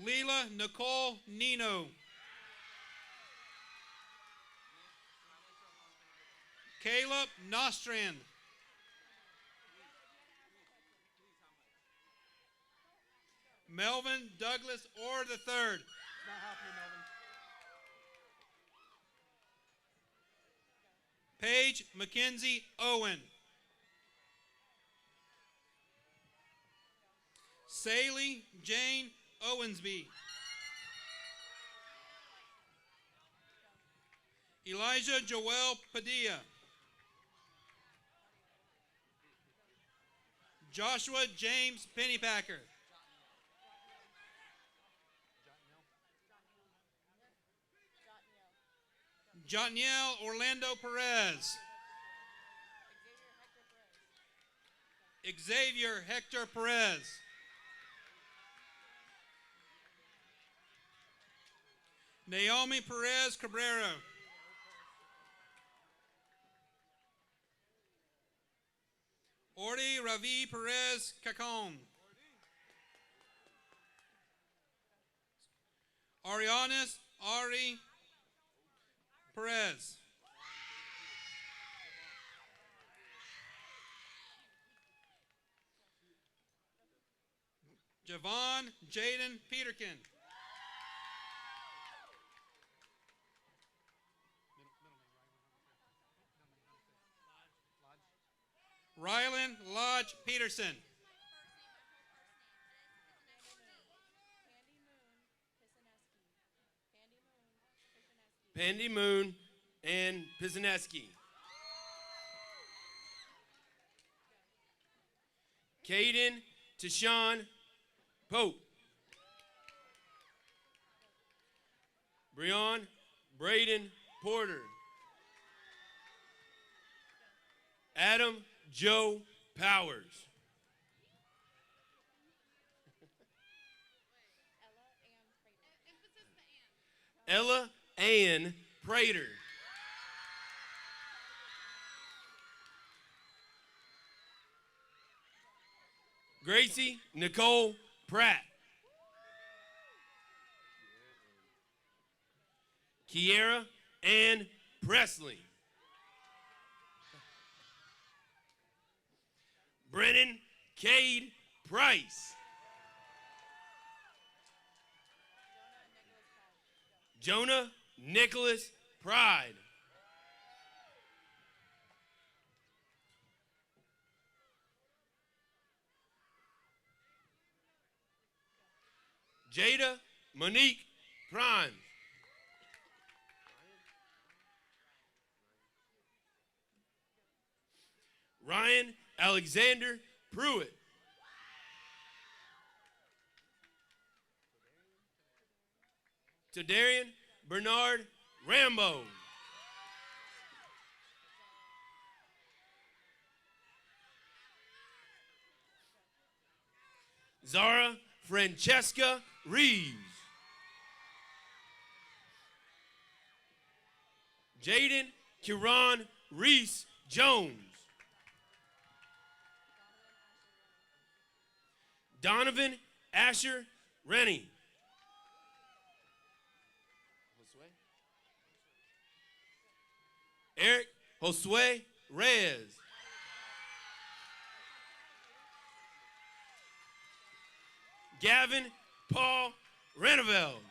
Leela Nicole Nino. Caleb Nostrand. Melvin Douglas Orr III. It's not happening, Melvin. Paige Mackenzie Owen. Saley Jane Owensby. Elijah Joel Padilla. Joshua James Pennypacker. Jotniel Orlando Perez. Xavier Hector Perez. Naomi Perez Cabrera. Ordi Ravi Perez Cacon. Arianis Ari Perez. Javon Jaden Peterkin. Rylan Lodge Peterson. Pandy Moon and Pisaneski. Caden Tashawn Pope. Breon Braden Porter. Adam Joe Powers. Ella Ann Prater. Gracie Nicole Pratt. Kiera Ann Presley. Brennan Cade Price. Jonah Nicholas Pride. Jada Monique Prime. Ryan Alexander Pruitt. Tadarian Bernard Rambo. Zara Francesca Reeves. Jaden Kiran Reese Jones. Donovan Asher Rennie. Eric Josue Reyes. Gavin Paul Reneveld.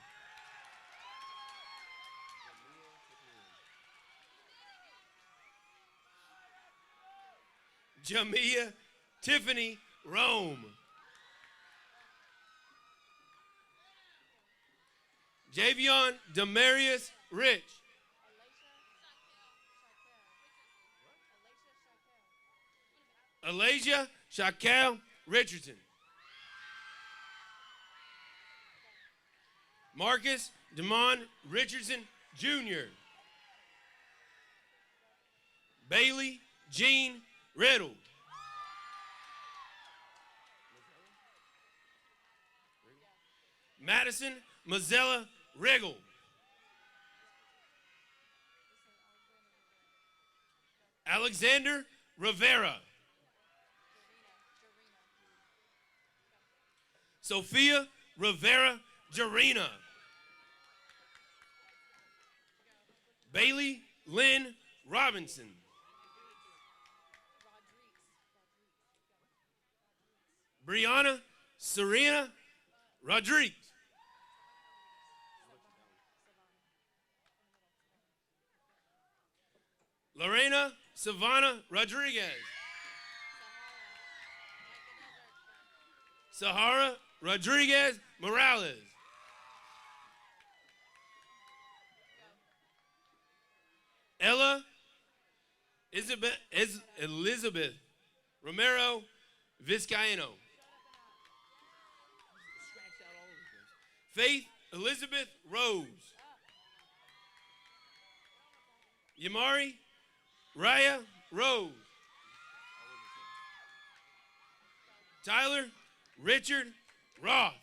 Jamia Tiffany Rome. Javion Demarius Rich. Alasia Shaquille Richardson. Marcus Demond Richardson Jr. Bailey Jean Riddle. Madison Mazzella Riggle. Alexander Rivera. Sophia Rivera Jarena. Bailey Lynn Robinson. Brianna Serena Rodriguez. Lorena Savannah Rodriguez. Sahara Rodriguez Morales. Ella Elizabeth Romero Vizcaíno. Faith Elizabeth Rose. Yamari Raya Rose. Tyler Richard Roth.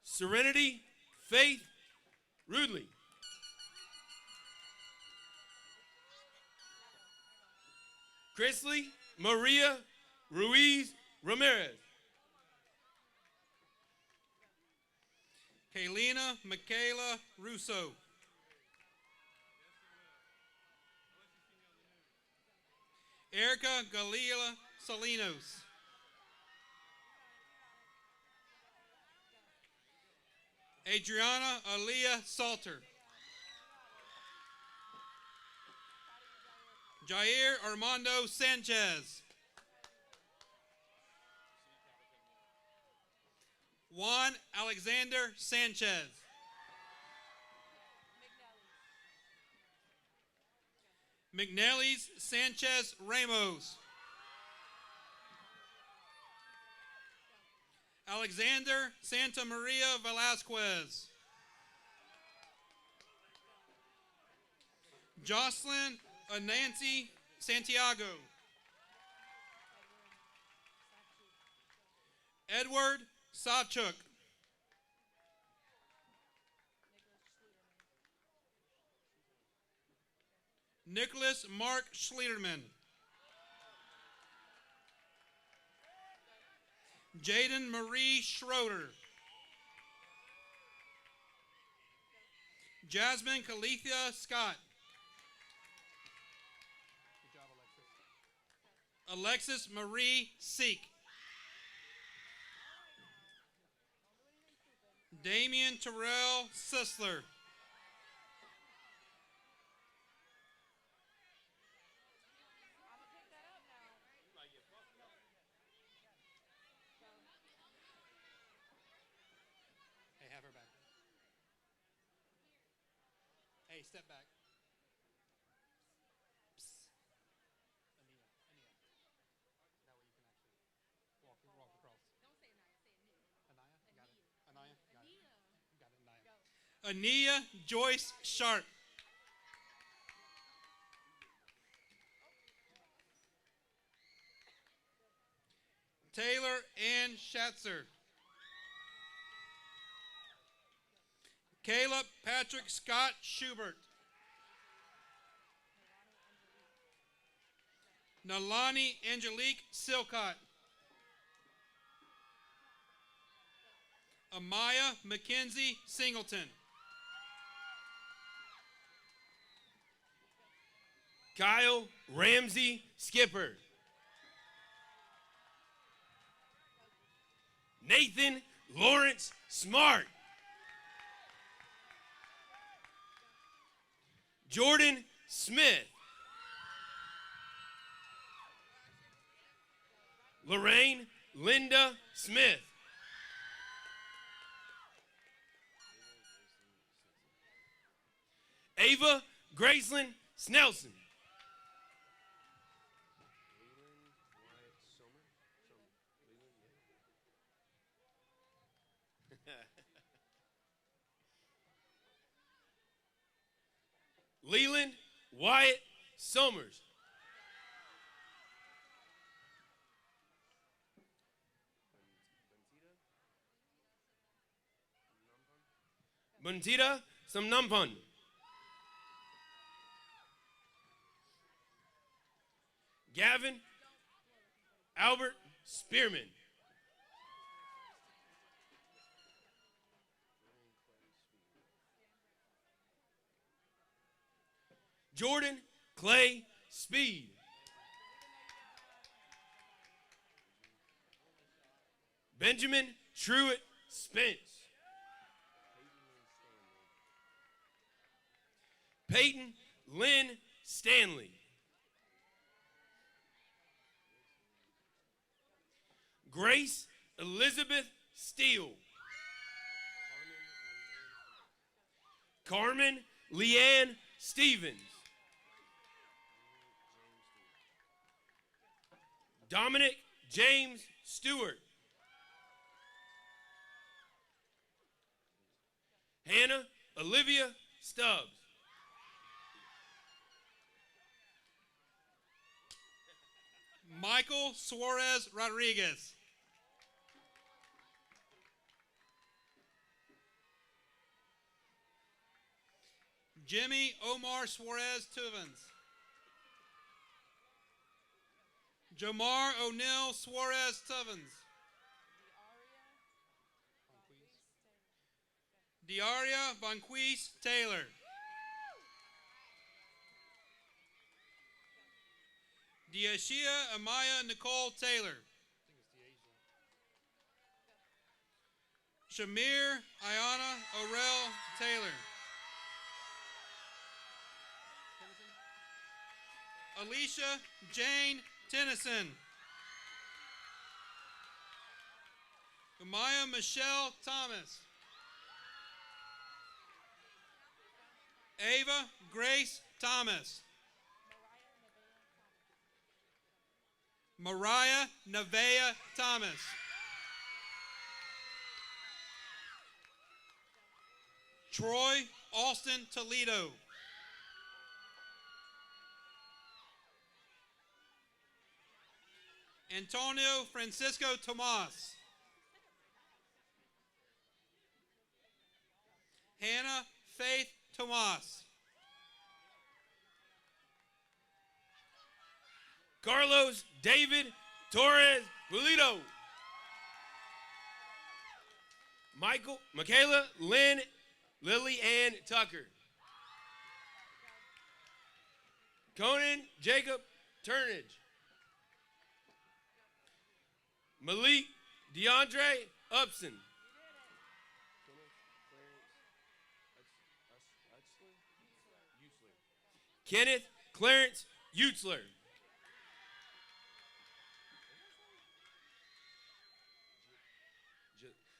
Serenity Faith Rudley. Chrisley Maria Ruiz Ramirez. Kaylina Michaela Russo. Erica Galila Salinos. Adriana Aaliyah Salter. Jair Armando Sanchez. Juan Alexander Sanchez. McNelly's Sanchez Ramos. Alexander Santa Maria Velasquez. Jocelyn Nancy Santiago. Edward Sawchuk. Nicholas Mark Schliederman. Jaden Marie Schroeder. Jasmine Calethea Scott. Alexis Marie Seek. Damian Terrell Sisler. Hey, have her back. Hey, step back. Psst. Ania. That way you can actually walk across. Don't say Anaya, say Anaya. Got it. Anaya, got it. Ania Joyce Sharp. Taylor Ann Schatzer. Caleb Patrick Scott Schubert. Nalani Angelique Silcott. Amaya Mackenzie Singleton. Kyle Ramsey Skipper. Nathan Lawrence Smart. Jordan Smith. Lorraine Linda Smith. Ava Graceland Snelson. Leland Wyatt Somers. Buntita Samnampan. Gavin Albert Spearman. Jordan Clay Speed. Benjamin Truitt Spence. Peyton Lynn Stanley. Grace Elizabeth Steele. Carmen Leanne Stevens. Dominic James Stewart. Hannah Olivia Stubbs. Michael Suarez Rodriguez. Jimmy Omar Suarez Tuvens. Jamar O'Neill Suarez Tuvens. Diaria Bonquise Taylor. Diashia Amaya Nicole Taylor. Shamir Ayana Orel Taylor. Alicia Jane Tennyson. Umaya Michelle Thomas. Ava Grace Thomas. Mariah Nevaeh Thomas. Troy Austin Toledo. Antonio Francisco Tomas. Hannah Faith Tomas. Carlos David Torres Pulido. Michaela Lynn Lily Ann Tucker. Conan Jacob Turnage. Malik DeAndre Upson. Kenneth Clarence Utzler.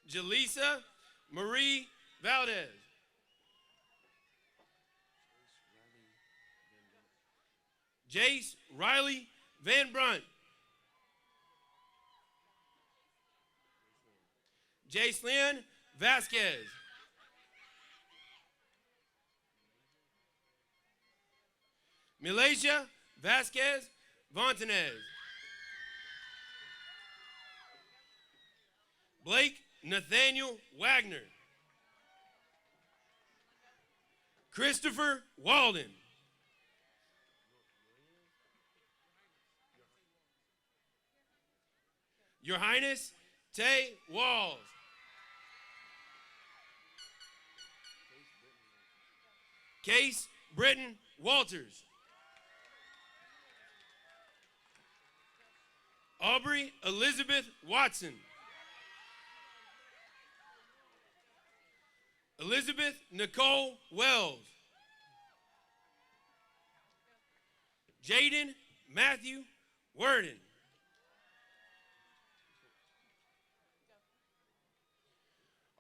Jaleesa Marie Valdez. Jace Riley Van Brunt. Jacelyn Vasquez. Malaysia Vasquez Fontanez. Blake Nathaniel Wagner. Christopher Walden. Your Highness Tay Walls. Case Britton Walters. Aubrey Elizabeth Watson. Elizabeth Nicole Wells. Jaden Matthew Worden.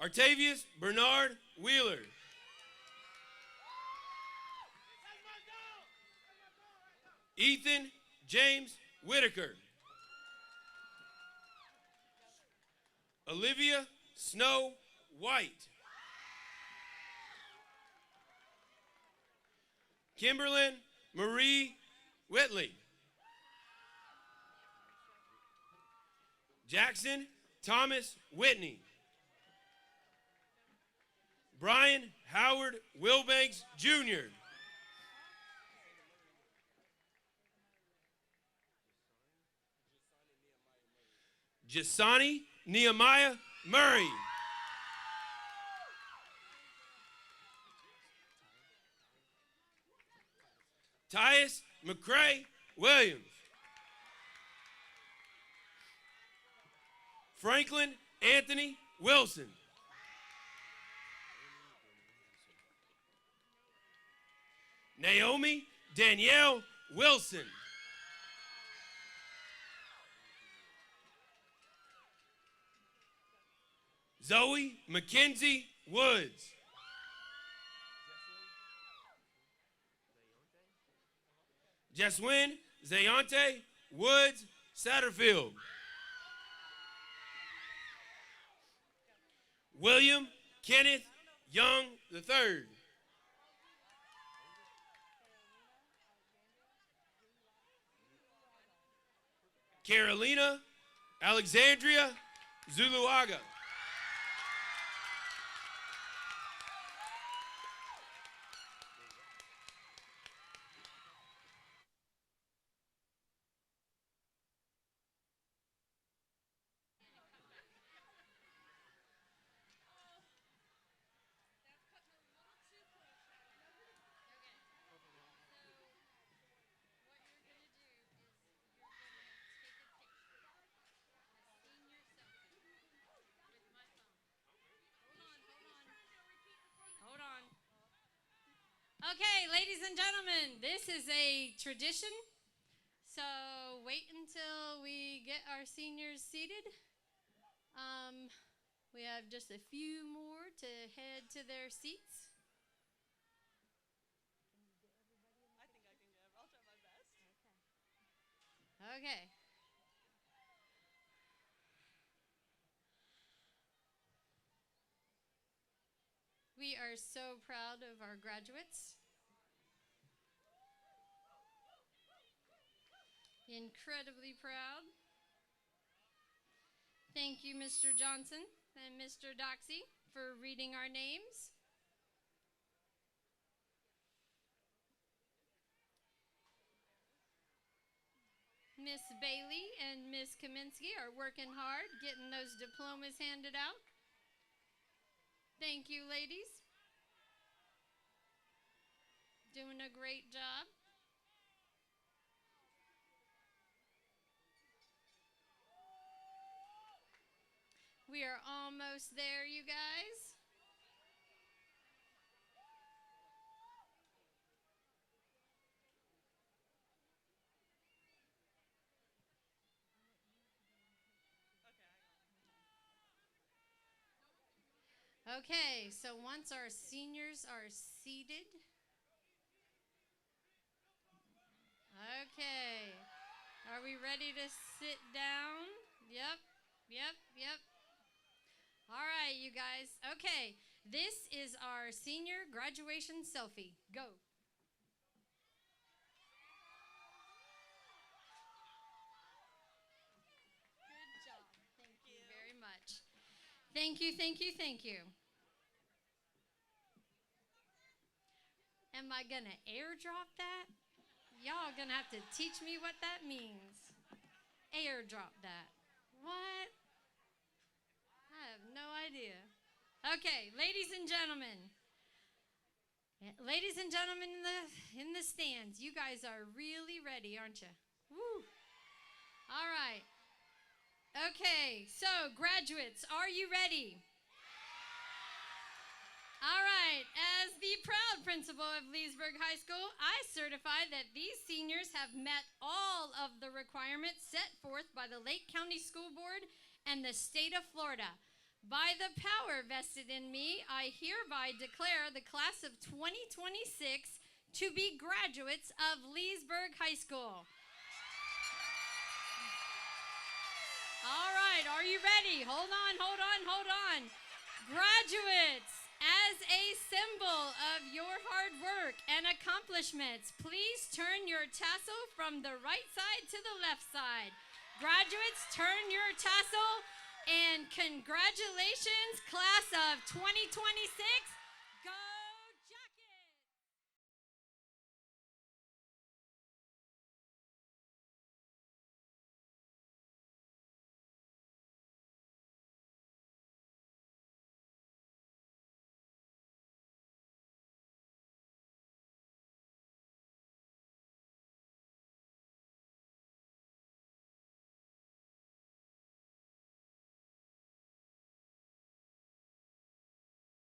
Artavius Bernard Wheeler. Ethan James Whitaker. Olivia Snow White. Kimberlyn Marie Whitley. Jackson Thomas Whitney. Brian Howard Wilbanks Jr. Jasani Nehemiah Murray. Tyus McCray Williams. Franklin Anthony Wilson. Naomi Danielle Wilson. Zoe Mackenzie Woods. Jeswin Zayante Woods Satterfield. William Kenneth Young III. Carolina Alexandria Zuluaga. Okay, ladies and gentlemen, this is a tradition. So wait until we get our seniors seated. We have just a few more to head to their seats. I think I can get it. I'll try my best. Okay. We are so proud of our graduates. Incredibly proud. Thank you, Mr. Johnson and Mr. Doxey, for reading our names. Miss Bailey and Miss Kaminsky are working hard getting those diplomas handed out. Thank you, ladies. Doing a great job. We are almost there, you guys. Okay, so once our seniors are seated. Okay. Are we ready to sit down? Yep. All right, you guys. Okay, this is our senior graduation selfie. Go. Good job. Thank you very much. Thank you. Am I going to airdrop that? Y'all going to have to teach me what that means. Airdrop that. What? I have no idea. Okay, ladies and gentlemen. Ladies and gentlemen in the stands, you guys are really ready, aren't you? Woo. All right. Okay, so graduates, are you ready? All right, as the proud principal of Leesburg High School, I certify that these seniors have met all of the requirements set forth by the Lake County School Board and the state of Florida. By the power vested in me, I hereby declare the class of 2026 to be graduates of Leesburg High School. All right, are you ready? Hold on. Graduates, as a symbol of your hard work and accomplishments, please turn your tassel from the right side to the left side. Graduates, turn your tassel, and congratulations, class of 2026. Go!